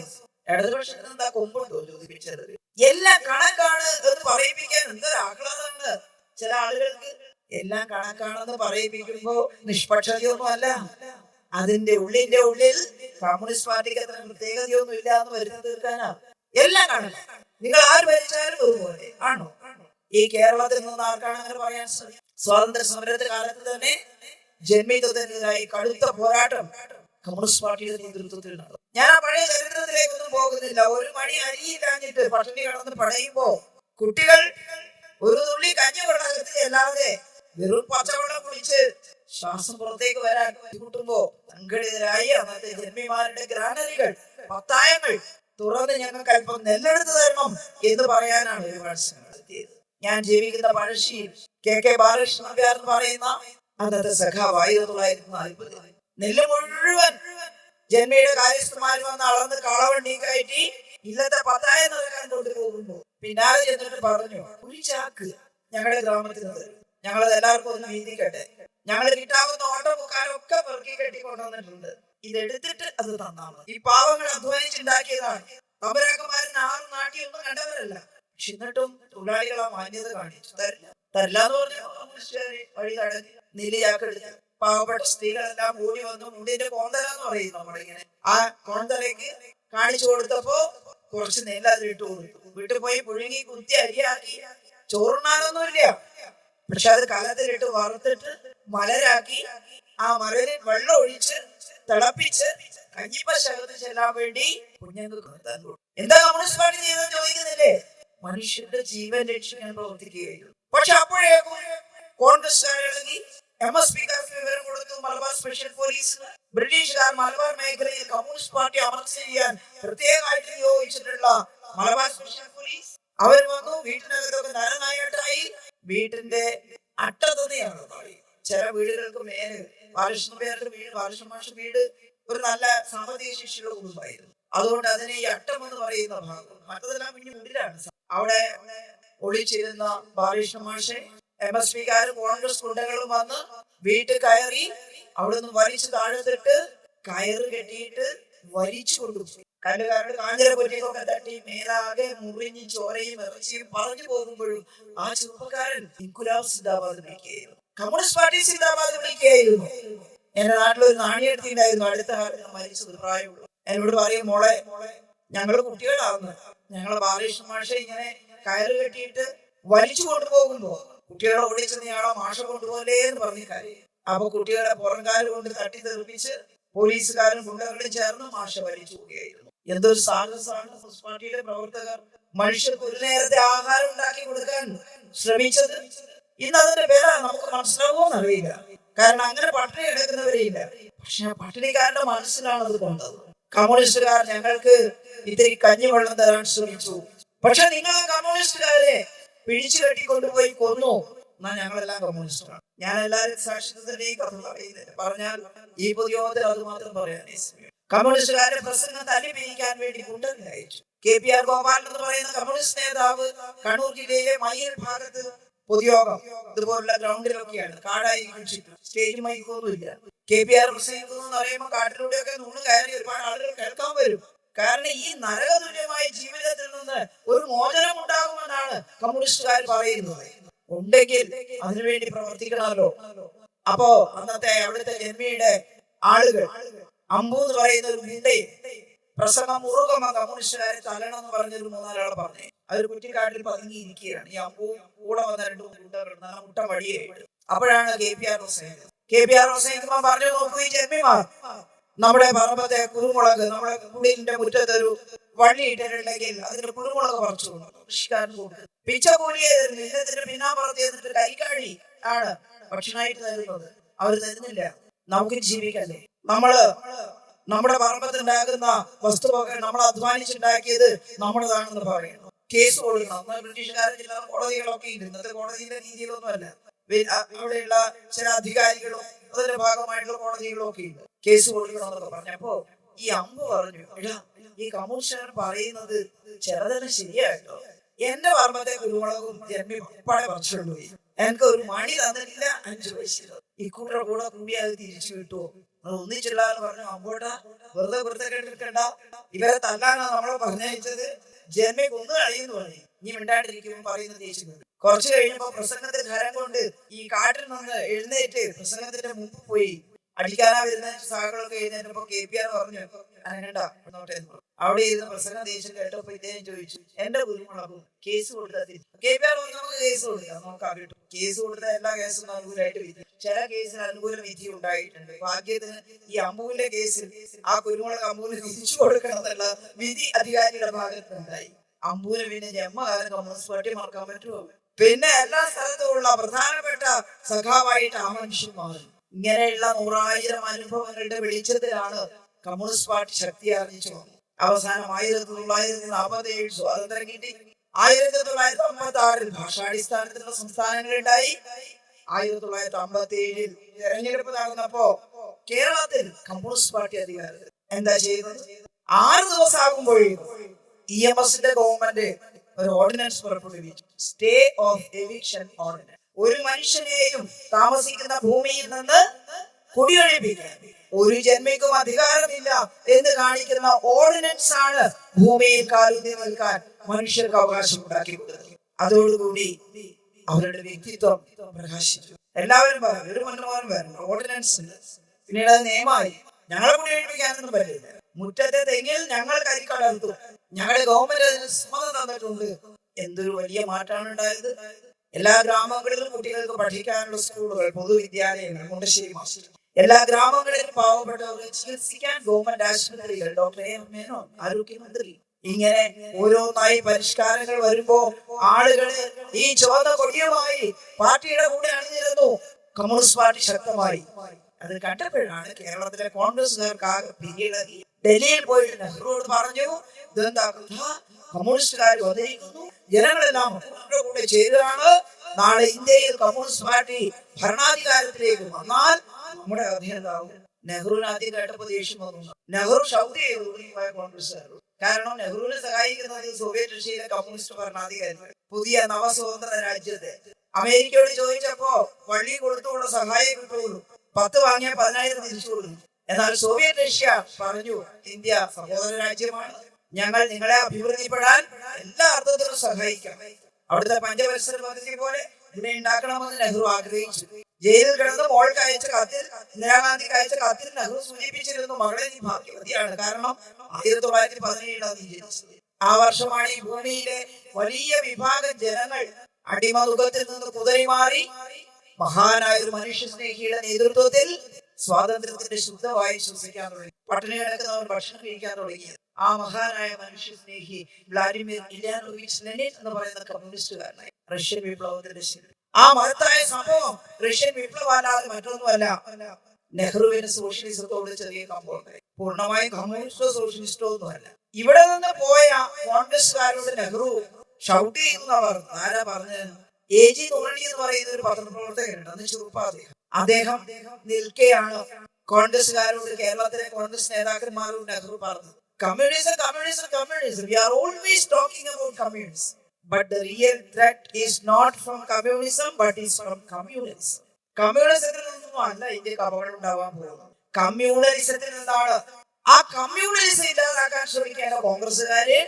ഇടതുപക്ഷത്തിന് എന്താ കൊമ്പുണ്ടോ ചോദിപ്പിച്ചത്? എല്ലാം കണക്കാണ് എന്ന് പറയിപ്പിക്കാൻ എന്തൊരു ആഹ്ലാദമാണ് ചില ആളുകൾക്ക്. എല്ലാം കണക്കാണെന്ന് പറയിപ്പിക്കുമ്പോ നിഷ്പക്ഷതയൊന്നും അല്ല. അതിന്റെ ഉള്ളിൽ കമ്മ്യൂണിസ്റ്റ് പാർട്ടിക്ക് അത്ര പ്രത്യേകതയൊന്നും ഇല്ല എന്ന് വരുത്തി തീർക്കാനാ. എല്ലാം കണക്ക്. നിങ്ങൾ ആര് ഭരിച്ചാലും ഒരുപോലെ ആണോ? ഈ കേരളത്തിൽ നിന്ന് ആർക്കാണ് അങ്ങനെ പറയാൻ സാധിക്കും? സ്വാതന്ത്ര്യ സമരത്തെ കാലത്ത് തന്നെ ജന്മിത്വത്തിനെതിരായി കടുത്ത പോരാട്ടം കമ്മ്യൂണിസ്റ്റ് പാർട്ടിയുടെ നേതൃത്വത്തിൽ നടന്നു. ഞാൻ ആ പഴയ ചരിത്രത്തിലേക്കൊന്നും പോകുന്നില്ല. ഒരു മണി അരിയില്ലാഞ്ഞിട്ട് പട്ടിണി കടന്ന് പടയുമ്പോ കുട്ടികൾ ഒരു തുള്ളി കഞ്ഞി വെള്ളത്തിൽ അല്ലാതെ വെറും പച്ചവെള്ളം കുടിച്ച് ശ്വാസം പുറത്തേക്ക് വരാൻ ബുദ്ധിമുട്ടുമ്പോ സംഘടിതരായി അന്നത്തെ ജന്മിമാരുടെ ഗ്രാനറികൾ പത്തായങ്ങൾ തുറന്ന് ഞങ്ങൾക്ക് അല്പം നെല്ലെടുത്ത് തരണം എന്ന് പറയാനാണ് ഒരുപാട് നടത്തിയത്. ഞാൻ ജീവിക്കുന്ന പഴശ്ശിയിൽ KK ബാലകൃഷ്ണൻ എന്ന് പറയുന്ന അന്നത്തെ സഖാവ് 1940 നെല്ല് മുഴുവൻ ജന്മിയുടെ കാര്യസ്ഥന്മാർ വന്ന് അളന്ന് കളവണ്ടി കയറ്റി ഇല്ലത്തെ പത്തായം നിറക്കാൻ കൊണ്ടുപോകുമ്പോ പിന്നാലെ ചെന്നിട്ട് പറഞ്ഞു, ഒരു ചാക്ക് ഞങ്ങളുടെ ഗ്രാമത്തിൽ നിന്ന് ഞങ്ങളത് എല്ലാവർക്കും ഒന്ന് വീതിക്കട്ടെ. ഞങ്ങൾ കിട്ടാവുന്ന ഓട്ടോ മുക്കാനൊക്കെ പെറുക്കി കെട്ടി കൊണ്ടുവന്നിട്ടുണ്ട്. ഇതെടുത്തിട്ട് അത് തന്നാൽ മതി. ഈ പാവങ്ങൾ അധ്വാനിച്ചുണ്ടാക്കിയതാണ്. തമ്പരാക്കന്മാരൻ ആറും നാട്ടിയൊന്നും കണ്ടവരല്ല. പക്ഷെ എന്നിട്ടും തൊഴിലാളികൾ ആ മാന്യത കാണിച്ചു. തരില്ല എന്ന് പറഞ്ഞു വഴി തടഞ്ഞ് നെല്ലിയാക്കെടുത്ത് പാവപ്പെട്ട സ്ത്രീകളെല്ലാം കൂടി വന്നു. മുണ്ടിന്റെ കോന്തല എന്ന് പറയും നമ്മളിങ്ങനെ. ആ കോന്തലയ്ക്ക് കാണിച്ചു കൊടുത്തപ്പോ കുറച്ച് നെല്ല് അതിലിട്ട് കൊടുത്തു. വീട്ടിൽ പോയി പുഴുങ്ങി കുത്തി അരിയാക്കി ചോറുണ്ണാനൊന്നുമില്ല. പക്ഷെ അത് കലത്തിലിട്ട് വറുത്തിട്ട് മലരാക്കി ആ മലരിൽ വെള്ളം ഒഴിച്ച് തിളപ്പിച്ച് കഞ്ഞിപ്പശകത്ത് ചെല്ലാൻ വേണ്ടി കുഞ്ഞുങ്ങൾക്ക് നിർത്താൻ കൊടുക്കും. എന്താ കമ്മ്യൂണിസ്റ്റ് പാർട്ടി ചെയ്തെന്ന് ചോദിക്കുന്നില്ലേ? മനുഷ്യരുടെ ജീവൻ രക്ഷിക്കാൻ പ്രവർത്തിക്കുകയായിരുന്നു. പക്ഷെ അപ്പോഴേക്കും കോൺഗ്രസ്സുകാരിളകി MSPക്കാർക്ക് വിവരം കൊടുത്തു. മലബാർ സ്പെഷ്യൽ പോലീസ് ബ്രിട്ടീഷുകാർ മലബാർ മേഖലയിൽ കമ്മ്യൂണിസ്റ്റ് പാർട്ടി അമർച്ച ചെയ്യാൻ പ്രത്യേകമായിട്ട് നിയോഗിച്ചിട്ടുള്ള മലബാർ സ്പെഷ്യൽ പോലീസ് അവർ വന്നു. വീട്ടിനകത്തൊക്കെ നരനായിട്ടായി. വീട്ടിന്റെ അട്ടതയാണ് പറയും. ചില വീടുകൾക്ക് മേലെ ബാലകൃഷ്ണന്റെ വീട്, ബാലകൃഷ്ണ മാഷ വീട് ഒരു നല്ല സാമ്പത്തിക ശേഷിയുള്ള കുടുംബമായിരുന്നു. അതുകൊണ്ട് അതിനെ ഈ അട്ടം എന്ന് പറയുന്ന ഭാഗം, മറ്റതെല്ലാം പിന്നെ വീട്ടിലാണ്. അവിടെ ഒളിച്ചിരുന്ന ബാലകൃഷ്ണ മാഷെ MSPക്കാരും കോൺഗ്രസ് ഗുണ്ടകളും വന്ന് വീട്ടിൽ കയറി അവിടെ നിന്ന് വലിച്ചു താഴത്തിട്ട് കയറ് കെട്ടിയിട്ട് വലിച്ചു കൊണ്ടുപോയി. കല്ലുകാരുടെ കാഞ്ഞിര പൊറ്റിയൊക്കെ തട്ടി മേലാകെ മുറിഞ്ഞ് ചോരയും ഇറച്ചിയും പറഞ്ഞു പോകുമ്പോഴും ആ ചെറുപ്പക്കാരൻ ഇൻകുലാബ് സിന്ദാബാദ് വിളിക്കുകയായിരുന്നു. കമ്മ്യൂണിസ്റ്റ് പാർട്ടി സിന്ദാബാദ് വിളിക്കുകയായിരുന്നു. എന്റെ നാട്ടിലൊരു നാണിയെടുത്തിണ്ടായിരുന്നു. അടുത്ത കാലത്ത് മരിച്ചത് പ്രായമുള്ളൂ. എന്നോട് പറയും, മോളെ ഞങ്ങള് കുട്ടികളാവുന്നു, ഞങ്ങളെ ബാലകൃഷ്ണ മാഷ ഇങ്ങനെ കയറ് കെട്ടിയിട്ട് വലിച്ചു കൊണ്ടുപോകുമ്പോ കുട്ടികളെ ഓടിച്ച് നീയാളെ മാഷ കൊണ്ടുപോലെ എന്ന് പറഞ്ഞ കാര്യം. അപ്പൊ കുട്ടികളെ പുറംകാല് കൊണ്ട് തട്ടി തെറിപ്പിച്ച് പോലീസുകാരും ഗുണ്ടകളും ചേർന്ന് മാഷ വലിച്ചു പോവുകയായിരുന്നു. എന്തൊരു സാഹസമാണ് പാർട്ടിയുടെ പ്രവർത്തകർ മനുഷ്യർക്ക് ഒരു നേരത്തെ ആഹാരം ഉണ്ടാക്കി കൊടുക്കാൻ ശ്രമിച്ചത്. ഇന്ന് അതിന്റെ വില നമുക്ക് മനസ്സിലാവുമെന്ന് അറിയില്ല. കാരണം അങ്ങനെ പട്ടിണി എടുക്കുന്നവരെയില്ല. പക്ഷെ ആ പട്ടിണിക്കാരുടെ മനസ്സിലാണ് അത് കൊണ്ടത്. കമ്മ്യൂണിസ്റ്റുകാർ ഞങ്ങൾക്ക് ഇത്തിരി കഞ്ഞിവെള്ളം തരാൻ ശ്രമിച്ചു. പക്ഷെ നിങ്ങൾ കമ്മ്യൂണിസ്റ്റുകാരെ പിടിച്ചു കെട്ടിക്കൊണ്ടുപോയി കൊന്നു. എന്നാ ഞങ്ങളെല്ലാം കമ്മ്യൂണിസ്റ്റാണ്. ഞാൻ എല്ലാവരും സാക്ഷ്യത്തിന്റെ ഈ കഥ പറയുന്നില്ല. പറഞ്ഞാൽ ഈ പൊതുയോഗത്തിൽ അത് മാത്രം പറയാൻ കമ്മ്യൂണിസ്റ്റുകാരുടെ പ്രസംഗം തല്ലിപ്പിരിക്കാൻ വേണ്ടി ഗുണ്ടകളെ അയച്ചു. KPR ഗോപാലൻ എന്ന് പറയുന്ന കമ്മ്യൂണിസ്റ്റ് നേതാവ് കണ്ണൂർ ജില്ലയിലെ മയ്യിൽ ഭാഗത്ത് പൊതുയോഗം ഇതുപോലുള്ള ഗ്രൗണ്ടിലൊക്കെയാണ്, കാടായി സ്റ്റേജ് മൈക്കൊന്നുമില്ല. KPR പ്രസംഗിക്കുന്നു എന്ന് പറയുമ്പോൾ കാട്ടിലൂടെയൊക്കെ നൂണ് കയറി ഒരുപാട് ആളുകൾ കേൾക്കാൻ വരും. കാരണം ഈ നരകതുല്യമായ ജീവിതത്തിൽ നിന്ന് ഒരു മോചനം ഉണ്ടാകുമെന്നാണ് കമ്മ്യൂണിസ്റ്റുകാർ പറയുന്നത്. ഉണ്ടെങ്കിൽ അതിനുവേണ്ടി പ്രവർത്തിക്കണമല്ലോ. അപ്പോ അന്നത്തെ അവിടുത്തെ ജന്മിയുടെ ആളുകൾ അമ്പു എന്ന് പറയുന്ന ഒരു ഗുണ്ടയെ പ്രസംഗം മുറുകമ കമ്മ്യൂണിസ്റ്റുകാരെ തല്ലണം എന്ന് പറഞ്ഞൊരു 3-4 പറഞ്ഞു. അതൊരു കുറ്റിക്കാട്ടിൽ പതുങ്ങിയിരിക്കുകയാണ്. ഈ അമ്പുവും കൂടെ വന്ന 2 കൂട്ടർ മുട്ട വടിയായിട്ട്. അപ്പോഴാണ് KPR പ്രസംഗിക്കുമ്പോൾ പറഞ്ഞു, നോക്കൂ ഈ ജന്മിമാർ, നമ്മുടെ പറമ്പത്തെ കുരുമുളക്, നമ്മുടെ കുടിലിന്റെ മുറ്റത്തൊരു വള്ളി ഇട്ടിട്ടുണ്ടെങ്കിൽ അതിന് കുരുമുളക് പറിച്ചു കൃഷിക്കാരൻ കൊടുക്കും. പിച്ചക്കൂലിയെ നിലത്തിന് പിന്നാമ്പുറത്ത് എന്നിട്ട് കരിക്കാഴി ആണ് ഭക്ഷണമായിട്ട് തരുന്നത്. അവർ തരുന്നില്ല. നമുക്ക് ജീവിക്കണ്ടേ? നമ്മുടെ പറമ്പത്തുണ്ടാകുന്ന വസ്തുവകൾ നമ്മൾ അധ്വാനിച്ചുണ്ടാക്കിയത് നമ്മുടേതാണെന്ന് പറയുന്നു. കേസ് കൊടുക്കണം. ബ്രിട്ടീഷുകാരുടെ ചില കോടതികളൊക്കെ ഉണ്ട്. ഇന്നത്തെ കോടതിയുടെ രീതിയിലൊന്നുമല്ല. അവിടെയുള്ള ചില അധികാരികളും അതിന്റെ ഭാഗമായിട്ടുള്ള കോടതികളും ഒക്കെ ഉണ്ട്. കേസ് കൊടുക്കണമെന്നൊക്കെ പറഞ്ഞപ്പോ ഈ അമ്പ് പറഞ്ഞു, എടാ ഈ കമ്മ്യൂണിസ്റ്റുകാർ പറയുന്നത് ചെറുതന്നെ ശരിയായിട്ടോ. എന്റെ പറമ്പത്തെ കുരുമുളകും ജന്മി പപ്പാടെ പറിച്ചുള്ളൂ. എനിക്ക് ഒരു മണി തന്നിട്ടില്ല 5 പൈസ. ഇക്കൂട്ടർ കൂടെ കൂടി അത് തിരിച്ചു കിട്ടുമോ? ഒന്നിച്ചില്ല എന്ന് പറഞ്ഞു. അമ്പോട്ടാ വെറുതെ കേട്ടിരിക്കണ്ട, ഇവരെ തല്ലാനാ നമ്മളെ പറഞ്ഞയച്ചത്. ജന്മി കൊന്നു കഴിയുന്നു പറഞ്ഞു. ഇനി മിണ്ടാണ്ടിരിക്കുമ്പോൾ പറയുന്നത് ദേശിക്കുന്നത്. കുറച്ചു കഴിഞ്ഞപ്പോ പ്രസംഗത്തിന്റെ ഹരം കൊണ്ട് ഈ കാട്ടിൽ നിന്ന് എഴുന്നേറ്റ് പ്രസംഗത്തിന്റെ മുമ്പ് പോയി അടിക്കാനാ വരുന്ന സഹകളൊക്കെ എഴുന്നേറ്റപ്പോ KPR പറഞ്ഞു, അങ്ങനെണ്ട അവിടെ ഇരുന്ന് പ്രസംഗം ദേശം കേട്ടപ്പോ ഇദ്ദേഹം ചോദിച്ചു, എന്റെ കുരുമുളകും കേസ് കൊടുത്താൽ KPR പറഞ്ഞു, നമുക്ക് കേസ് കൊടുക്കാം, നമുക്ക് അറിയിട്ടു. കേസ് കൊടുത്ത എല്ലാ കേസും അനുകൂലമായിട്ട് വിധി. ചില കേസിന് അനുകൂല വിധി ഉണ്ടായിട്ടുണ്ട്. ഭാഗ്യത്തിന് ഈ അമ്പുവിന്റെ കേസിൽ ആ കുരുമുളക് അമ്പുവിന് തിരിച്ചു കൊടുക്കണം എന്നുള്ള വിധി അധികാരികളുടെ ഭാഗത്തുണ്ടായി. അമ്പൂന് പിന്നെ ജന്മകാലം കമ്മ്യൂണിസ്റ്റ് പാർട്ടി മറക്കാൻ പറ്റുമോ? പിന്നെ എല്ലാ സ്ഥലത്തുമുള്ള പ്രധാനപ്പെട്ട സഖാവായിട്ട് ആ മനുഷ്യൻ മാറി. ഇങ്ങനെയുള്ള 100,000 അനുഭവങ്ങളുടെ വെളിച്ചത്തിലാണ് കമ്മ്യൂണിസ്റ്റ് പാർട്ടി ശക്തി ആർജിച്ചു വന്നത്. അവസാനം 1947 സ്വാതന്ത്ര്യം കിട്ടി. 1956 ഭാഷാടിസ്ഥാനത്തിലുള്ള സംസ്ഥാനങ്ങളുണ്ടായി. 1957 തെരഞ്ഞെടുപ്പ് നടന്നപ്പോ കേരളത്തിൽ കമ്മ്യൂണിസ്റ്റ് പാർട്ടി അധികാരത്തിൽ. എന്താ ചെയ്യുന്നത്? 6 ദിവസം ആകുമ്പോഴേക്കും EMSന്റെ ഗവൺമെന്റ് ഒരു ഓർഡിനൻസ് പുറപ്പെടുവിച്ചു. Stay of eviction ordinance. ഒരു മനുഷ്യനെയും താമസിക്കുന്ന ഭൂമിയിൽ നിന്ന് കുടിയൊഴിപ്പിക്കാൻ ഒരു ജന്മിക്കും അധികാരമില്ല എന്ന് കാണിക്കുന്ന ഓർഡിനൻസ് ആണ് ഭൂമിയിൽ കാലുന്തി നിൽക്കാൻ മനുഷ്യർക്ക് അവകാശം ഉണ്ടാക്കി കൊടുത്തത്. അതോടുകൂടി അവരുടെ വ്യക്തിത്വം പ്രകാശിച്ചു. എല്ലാവരും പറഞ്ഞു, ഒരു മന്ത്രിമാരും പറഞ്ഞു ഓർഡിനൻസ് ഉണ്ട്. പിന്നീട് അത് നിയമമായി. ഞങ്ങളെ കുടിയൊഴിപ്പിക്കാനൊന്നും പറ്റില്ല. മുറ്റത്തെ തെങ്ങിൽ ഞങ്ങൾ കരിക്കടർത്തു. ഞങ്ങളുടെ ഗവൺമെന്റ് അതിന് സമ്മതം തന്നിട്ടുണ്ട്. എന്തൊരു വലിയ മാറ്റമാണ് ഉണ്ടായത്. എല്ലാ ഗ്രാമങ്ങളിലും കുട്ടികൾക്ക് പഠിക്കാനുള്ള സ്കൂളുകൾ, പൊതുവിദ്യാലയങ്ങൾ, മുണ്ടശ്ശേരി മാസ്റ്റർ. എല്ലാ ഗ്രാമങ്ങളിലും പാവപ്പെട്ടവർക്ക് ചികിത്സിക്കാൻ ഗവൺമെന്റ് ആശുപത്രികൾ, ഡോക്ടർ A.M. മേനോൻ ആരോഗ്യമന്ത്രി. ഇങ്ങനെ ഓരോന്നായി പരിഷ്കാരങ്ങൾ വരുമ്പോ ആളുകള് ഈ ചുവന്ന കൊടിയുമായി പാർട്ടിയുടെ കൂടെ അണിനിരുന്നു. കമ്മ്യൂണിസ്റ്റ് പാർട്ടി ശക്തമായി. അത് കണ്ടപ്പോഴാണ് കേരളത്തിലെ കോൺഗ്രസ്സുകാർക്ക് ആകെ പിരിയിളകി. ഡൽഹിയിൽ പോയിട്ട് നെഹ്റുവോട് പറഞ്ഞു, ഇതെന്താ കമ്മ്യൂണിസ്റ്റുകാർ വന്നിരിക്കുന്നു, ജനങ്ങളെല്ലാം കൂടെ ചേരുകയാണ്. നാളെ ഇന്ത്യയിൽ കമ്മ്യൂണിസ്റ്റ് പാർട്ടി ഭരണാധികാരത്തിലേക്ക് വന്നാൽ നമ്മുടെ അധികാരാവും. നെഹ്റുവിന് ആദ്യം കേട്ടപ്പോൾ ദേഷ്യം വന്നു. നെഹ്റു ഷൗട്ട് ചെയ്തു കോൺഗ്രസ്സുകാരോട്. കാരണം നെഹ്റുവിനെ സഹായിക്കുന്നത് സോവിയറ്റ് റഷ്യയിലെ കമ്മ്യൂണിസ്റ്റ് ഭരണാധികാരികൾ. പുതിയ നവസ്വതന്ത്ര രാജ്യത്തെ അമേരിക്കയോട് ചോദിച്ചപ്പോ വള്ളി കൊടുത്തുള്ള സഹായം കിട്ടുള്ളൂ. 10 വാങ്ങിയ 10,000 തിരിച്ചു കൊടുക്കും. എന്നാൽ സോവിയറ്റ് റഷ്യ പറഞ്ഞു, ഇന്ത്യ സഹോദര രാജ്യമാണ്, ഞങ്ങൾ നിങ്ങളെ അഭിവൃദ്ധിപ്പെടാൻ എല്ലാ അർത്ഥത്തിലും സഹായിക്കാം. അവിടുത്തെ പഞ്ചവത്സര പദ്ധതി പോലെ ഇവിടെ ഉണ്ടാക്കണമെന്ന് നെഹ്റു ആഗ്രഹിച്ചു. ജയിലിൽ കിടന്ന് മോൾക്ക് അയച്ച കത്തിൽ, ഇന്ദിരാഗാന്ധിക്ക് അയച്ച കത്തിൽ നെഹ്റു സൂചിപ്പിച്ചിരുന്നു, മകളെ നീ ഭാഗ്യവതിയാണ്. കാരണം 1917 ജനിച്ചത്. ആ വർഷമാണ് ഈ ഭൂമിയിലെ വലിയ വിഭാഗം ജനങ്ങൾ അടിമമുഖത്തിൽ നിന്ന് കുതറി മാറി മഹാനായ ഒരു മനുഷ്യ സ്നേഹിയുടെ നേതൃത്വത്തിൽ സ്വാതന്ത്ര്യത്തിന്റെ ശുദ്ധമായി ശ്വസിക്കാൻ തുടങ്ങി. പട്ടിണി കിടക്കുന്നവർ ഭക്ഷണം കഴിക്കാൻ തുടങ്ങിയത് ആ മഹാനായ മനുഷ്യ സ്നേഹി വ്ളാഡിമിർ ഇല്യാനോവിച്ച് ലെനിൻ എന്ന് പറയുന്ന കമ്മ്യൂണിസ്റ്റുകാരനായി. റഷ്യൻ വിപ്ലവത്തിന്റെ ശരി ആ മഹത്തായ സംഭവം റഷ്യൻ വിപ്ലവമല്ലാതെ മറ്റൊന്നുമല്ല. നെഹ്റുവിന് സോഷ്യലിസത്തോട് ചെറിയ കമ്പമുണ്ടായി. പൂർണ്ണമായും കമ്മ്യൂണിസ്റ്റോ സോഷ്യലിസ്റ്റോ ഒന്നുമല്ല. ഇവിടെ നിന്ന് പോയ കോൺഗ്രസ്സുകാരോട് നെഹ്റു ഷൗട്ട് ചെയ്യുന്നവർ ആരാ പറഞ്ഞത്? AG തോണി എന്ന് പറയുന്ന ഒരു പത്രപ്രവർത്തകനുണ്ട്. അന്ന് ചെറുപ്പ അദ്ദേഹം നിൽക്കെയാണ് കോൺഗ്രസ്സുകാരോട്, കേരളത്തിലെ കോൺഗ്രസ് നേതാക്കന്മാരോട് നെഹ്റു പറഞ്ഞു, communism communism communism, we are always talking about communism, but the real threat is not from communism but is from communalism. കമ്മ്യൂണിസത്തിൽ നിന്നും അല്ല ഇന്ത്യക്ക് അപകടം ഉണ്ടാവാൻ പോകുന്നത്, കമ്മ്യൂണലിസത്തിൽ നിന്നാണ്. ആ കമ്മ്യൂണലിസം ഇല്ലാതാക്കാൻ ശ്രമിക്കേണ്ട കോൺഗ്രസ്സുകാര്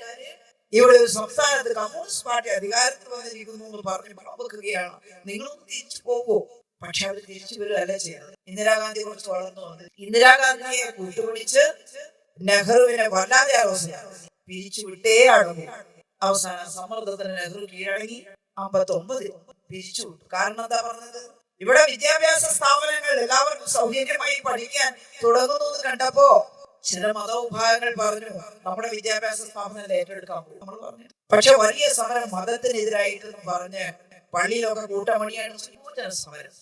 ഇവിടെ ഒരു സംസ്ഥാനത്ത് കമ്മ്യൂണിസ്റ്റ് പാർട്ടി അധികാരത്തിൽ വന്നിരിക്കുന്നു എന്ന് പറഞ്ഞ് വെക്കുകയാണ്. നിങ്ങളൊന്ന് തിരിച്ചു പോകുമോ? പക്ഷെ അവർ തിരിച്ചു വരികയല്ല ചെയ്യുന്നത്. ഇന്ദിരാഗാന്ധി കുറച്ച് വളർന്നു വന്നു. ഇന്ദിരാഗാന്ധിയെ കൂട്ടുപിടിച്ച് നെഹ്റുവിനെ വല്ലാതെ അവസ്ഥയാണ്, പിരിച്ചു വിട്ടേ അടങ്ങും. അവസാന സമ്മർദ്ദത്തിന് നെഹ്റു കീഴടങ്ങി 59 പിരിച്ചു വിട്ടു. കാരണം എന്താ പറഞ്ഞത്? ഇവിടെ വിദ്യാഭ്യാസ സ്ഥാപനങ്ങൾ എല്ലാവർക്കും സൗജന്യമായി പഠിക്കാൻ തുടങ്ങുന്നു കണ്ടപ്പോ ചില മതവിഭാഗങ്ങൾ പറഞ്ഞു നമ്മുടെ വിദ്യാഭ്യാസ സ്ഥാപനങ്ങൾ ഏറ്റെടുക്കാൻ പോകും. നമ്മൾ പറഞ്ഞു. പക്ഷെ വലിയ സമരം മതത്തിനെതിരായിട്ടെന്ന് പറഞ്ഞ് പള്ളിയിലൊക്കെ കൂട്ടമണിയാണ് സമരം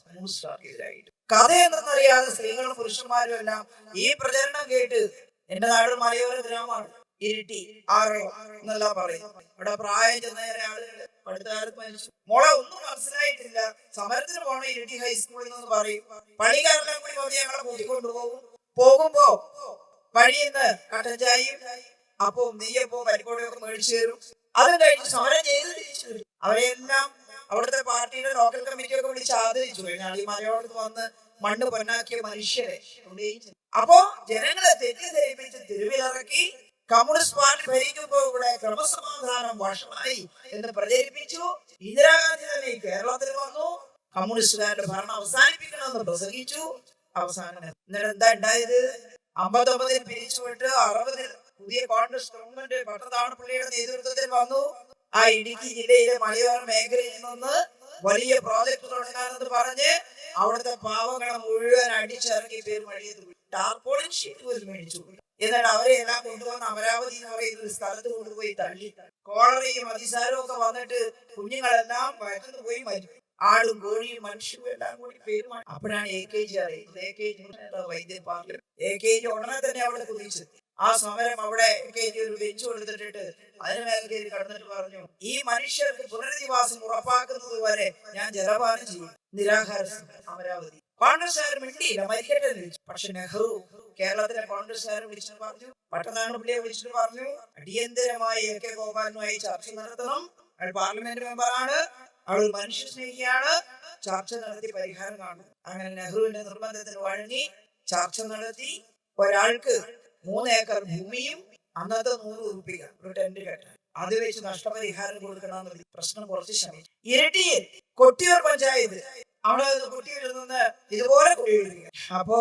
എതിരായിട്ട്. കഥ എന്തെന്നറിയാതെ സ്ത്രീകളും പുരുഷന്മാരും എല്ലാം ഈ പ്രചരണം കേട്ട്, എന്റെ നാട് മലയോര ഗ്രാമമാണ്, ഇരിട്ടി 6 എന്നെല്ലാം പറയും. ഇവിടെ പ്രായം ചെന്നേറെ ആളുകൾ അടുത്ത കാലത്ത് മരിച്ചു. മോളെ ഒന്നും മനസ്സിലായിട്ടില്ല, സമരത്തിന് പോകണം ഇരിട്ടി ഹൈസ്കൂളിൽ നിന്ന് പറയും. പള്ളിക്കാരെല്ലാം കൂടി വന്ന് ഞങ്ങളെ കൂട്ടിക്കൊണ്ടുപോകും. പോകുമ്പോ വഴിയിൽ നിന്ന് കട്ടൻ ചായയും അപ്പവും നെയ്യപ്പവും പരിപ്പോടിയൊക്കെ മേടിച്ചു തരും. അതും കഴിഞ്ഞ് സമരം ചെയ്ത് തിരിച്ചു വരും. അവരെല്ലാം അവിടുത്തെ പാർട്ടിയുടെ ലോക്കൽ കമ്മിറ്റിയൊക്കെ വിളിച്ച് ആദരിച്ചു. കഴിഞ്ഞാൽ ഈ മലയോടത്ത് വന്ന് മണ്ണ് പൊന്നാക്കിയ മനുഷ്യരെ. അപ്പോ ജനങ്ങളെ തെറ്റിദ്ധരിപ്പിച്ച് തെരുവിലിറക്കി കമ്മ്യൂണിസ്റ്റ് പാർട്ടി ഭരിക്കുമ്പോൾ ഇവിടെ ക്രമസമാധാനം വഷളായി എന്ന് പ്രചരിപ്പിച്ചു. ഇന്ദിരാഗാന്ധി തന്നെ കേരളത്തിൽ വന്നു, കമ്മ്യൂണിസ്റ്റുകാരുടെ ഭരണം അവസാനിപ്പിക്കണമെന്ന് പ്രസംഗിച്ചു. അവസാനം എന്നിട്ട് എന്താ ഉണ്ടായത്? 59 പിരിച്ചുവിട്ട് 60 പുതിയ കോൺഗ്രസ് ഗവൺമെന്റ് പട്ടത്താണപ്പള്ളിയുടെ നേതൃത്വത്തിൽ വന്നു. ആ ഇടുക്കി ജില്ലയിലെ മലയോര മേഖലയിൽ നിന്ന് വലിയ പ്രോജക്ട് തുടങ്ങാനെന്ന് പറഞ്ഞ് അവിടുത്തെ പാവങ്ങളെ മുഴുവൻ അടിച്ചിറക്കി പേര് മഴയത് ടാർപോളിൻ ഷീറ്റ് പോലും മേടിച്ചു. എന്നിട്ട് അവരെ എല്ലാം കൊണ്ടുവന്ന് അമരാവതി എന്ന് പറയുന്ന ഒരു സ്ഥലത്ത് കൊണ്ടുപോയി തള്ളി. കോളറയും അതിസാരവും ഒക്കെ വന്നിട്ട് കുഞ്ഞുങ്ങളെല്ലാം വയറ്റുന്നു പോയി മരിക്കും. ആടും കോഴിയും മനുഷ്യരും എല്ലാം കൂടി പേര്. അപ്പോഴാണ് AKG അറിയുന്നത്. AKG വൈദ്യ പാർട്ടി. AKG ഉടനെ തന്നെ അവിടെ കുതിച്ചു. ആ സമരം അവിടെ AKG ഒരു ബെഞ്ച് കൊടുത്തിട്ട് അതിന് മേലെ കയറി കടന്നിട്ട് പറഞ്ഞു, ഈ മനുഷ്യർക്ക് പുനരധിവാസം ഉറപ്പാക്കുന്നത് വരെ ഞാൻ ജലപാനം ചെയ്യും. നിരാഹാര അമരാവതി. കോൺഗ്രസ്സുകാർ മിണ്ടിയില്ല, മരിക്കട്ടെ എന്ന് വിളിച്ചു. പക്ഷെ നെഹ്റു കേരളത്തിലെ കോൺഗ്രസ്സുകാരെ വിളിച്ചിട്ട് പറഞ്ഞു, പട്ടത്താണപ്പള്ളിയെ വിളിച്ചിട്ട് പറഞ്ഞു, അടിയന്തരമായി AK ഗോപാലനുമായി ചർച്ച നടത്തണം. അയാൾ പാർലമെന്റ് മെമ്പറാണ്, അവൾ മനുഷ്യ സ്നേഹിയാണ്, ചർച്ച നടത്തി പരിഹാരം കാണും. അങ്ങനെ നെഹ്റുവിന്റെ നിർബന്ധത്തിന് വഴങ്ങി ചർച്ച നടത്തി. ഒരാൾക്ക് 3 ഏക്കർ ഭൂമിയും അന്നത്തെ 100 രൂപ ഒരു ടെന്റ് കെട്ടാൻ, അത് വെച്ച് നഷ്ടപരിഹാരം കൊടുക്കണമെന്ന് പ്രശ്നം കുറച്ച് ശ്രമിച്ചു. ഇരട്ടിയിൽ കൊട്ടിയൂർ പഞ്ചായത്ത് അവിടെ കൊട്ടിയൂരിൽ നിന്ന് ഇതുപോലെ കുടിയൊഴിക്കുക. അപ്പോ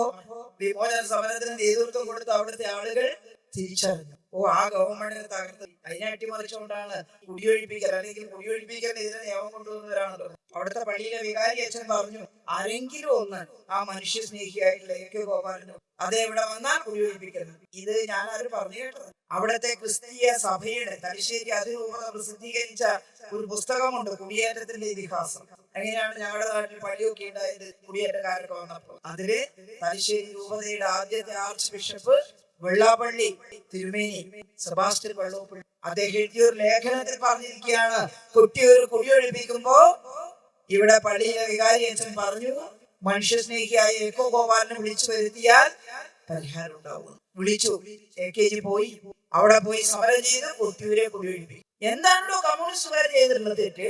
വിമോചന സമരത്തിന് നേതൃത്വം കൊടുത്ത അവിടുത്തെ ആളുകൾ തിരിച്ചറിഞ്ഞു, ആ ഗവൺമെന്റിനെ തകർത്ത് അതിനെ അട്ടിമറിച്ചുകൊണ്ടാണ് കുടിയൊഴിപ്പിക്കൽ, അല്ലെങ്കിൽ കുടിയൊഴിപ്പിക്കലിനെതിരെ നിയമം കൊണ്ടുവന്നവരാണല്ലോ. അവിടുത്തെ പള്ളിയിലെ വികാരി അച്ഛൻ പറഞ്ഞു, ആരെങ്കിലും ഒന്ന് ആ മനുഷ്യ സ്നേഹിയായിട്ടുള്ള AK ഗോപാലനും അതെവിടെ വന്നാൽ കുടിയൊഴിപ്പിക്കരുത്. ഇത് ഞാനവര് പറഞ്ഞു കേട്ടത്. അവിടുത്തെ ക്രിസ്തീയ സഭയുടെ തലശ്ശേരി അതിരൂപത പ്രസിദ്ധീകരിച്ച ഒരു പുസ്തകമുണ്ട്, കുടിയേറ്റത്തിന്റെ ഇതിഹാസം. എങ്ങനെയാണ് ഞങ്ങളുടെ നാട്ടിൽ പള്ളിയൊക്കെ ഉണ്ടായത് കുടിയേറ്റക്കാരൊക്കെ വന്നപ്പോൾ. അതില് തലശ്ശേരി രൂപതയുടെ ആദ്യത്തെ ആർച്ച് ബിഷപ്പ് വെള്ളാപ്പള്ളി തിരുമേനി സെബാസ്റ്റ്യൻ വള്ളോപ്പള്ളി അദ്ദേഹം എഴുതിയ ഒരു ലേഖനത്തിൽ പറഞ്ഞിരിക്കുകയാണ്, കൊട്ടിയൂർ കുടിയൊഴിപ്പിക്കുമ്പോ ഇവിടെ പള്ളിയിലെ വികാരി അച്ഛൻ പറഞ്ഞു, മനുഷ്യ സ്നേഹിയായ AK ഗോപാലനെ വിളിച്ചു വരുത്തിയാൽ പരിഹാരം ഉണ്ടാവും. വിളിച്ചു. AKG പോയി, അവിടെ പോയി സമരം ചെയ്ത് കൊട്ടിയൂരെ കുടിയൊഴിപ്പിക്കും. എന്താണല്ലോ കമ്മ്യൂണിസ്റ്റുകാർ ചെയ്തിട്ടുള്ള തെറ്റ്?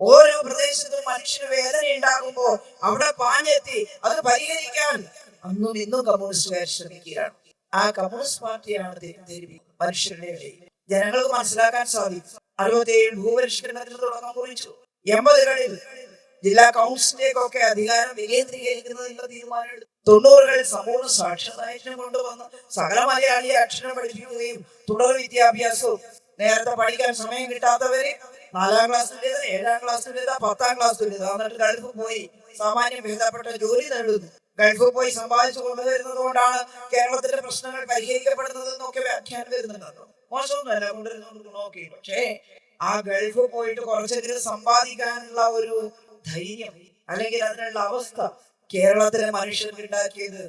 ഓരോ പ്രദേശത്തും മനുഷ്യന് വേദന ഉണ്ടാകുമ്പോ അവിടെ പാഞ്ഞെത്തി അത് പരിഹരിക്കാൻ അന്നും ഇന്നും കമ്മ്യൂണിസ്റ്റുകാർ ശ്രമിക്കുകയാണ്. ആ കമ്മ്യൂണിസ്റ്റ് പാർട്ടിയാണ് തെറ്റിദ്ധരിപ്പിക്കുന്നത് മനുഷ്യരുടെ ഇടയിൽ. ജനങ്ങൾക്ക് മനസ്സിലാക്കാൻ സാധിക്കും. 67 ഭൂപരിഷ്കരണത്തിന് തുടക്കം കുറിച്ചു. 80കളിൽ ജില്ലാ കൗൺസിലേക്കൊക്കെ അധികാരം വികേന്ദ്രീകരിക്കുന്നതിനുള്ള തീരുമാനം. 90കളിൽ സമ്പൂർണ്ണ സാക്ഷരതാ കൊണ്ടുവന്ന് സകല മലയാളിയെ അക്ഷരം പഠിപ്പിക്കുകയും തുടർ വിദ്യാഭ്യാസവും നേരത്തെ പഠിക്കാൻ സമയം കിട്ടാത്തവര് 4ാം ക്ലാസ്സിലേത്, 7ാം ക്ലാസ്സിലേത്, 10ാം ക്ലാസ്സിലേത് എന്നിട്ട് ഗൾഫ് പോയി സാമാന്യം ഭേദപ്പെട്ട ജോലി നേടുന്നു. ഗൾഫ് പോയി സമ്പാദിച്ചു കൊണ്ടുവരുന്നത് കൊണ്ടാണ് കേരളത്തിലെ പ്രശ്നങ്ങൾ പരിഹരിക്കപ്പെടുന്നത് എന്നൊക്കെ വ്യാഖ്യാനം വരുന്നുണ്ടല്ലോ. മോശമൊന്നുമല്ല കൊണ്ടുവരുന്നത് നോക്കി. പക്ഷേ ആ ഗൾഫ് പോയിട്ട് കുറച്ചെങ്കിലും സമ്പാദിക്കാനുള്ള ഒരു ധൈര്യം അല്ലെങ്കിൽ അതിനുള്ള അവസ്ഥ കേരളത്തിലെ മനുഷ്യർക്ക് ഉണ്ടാക്കിയത്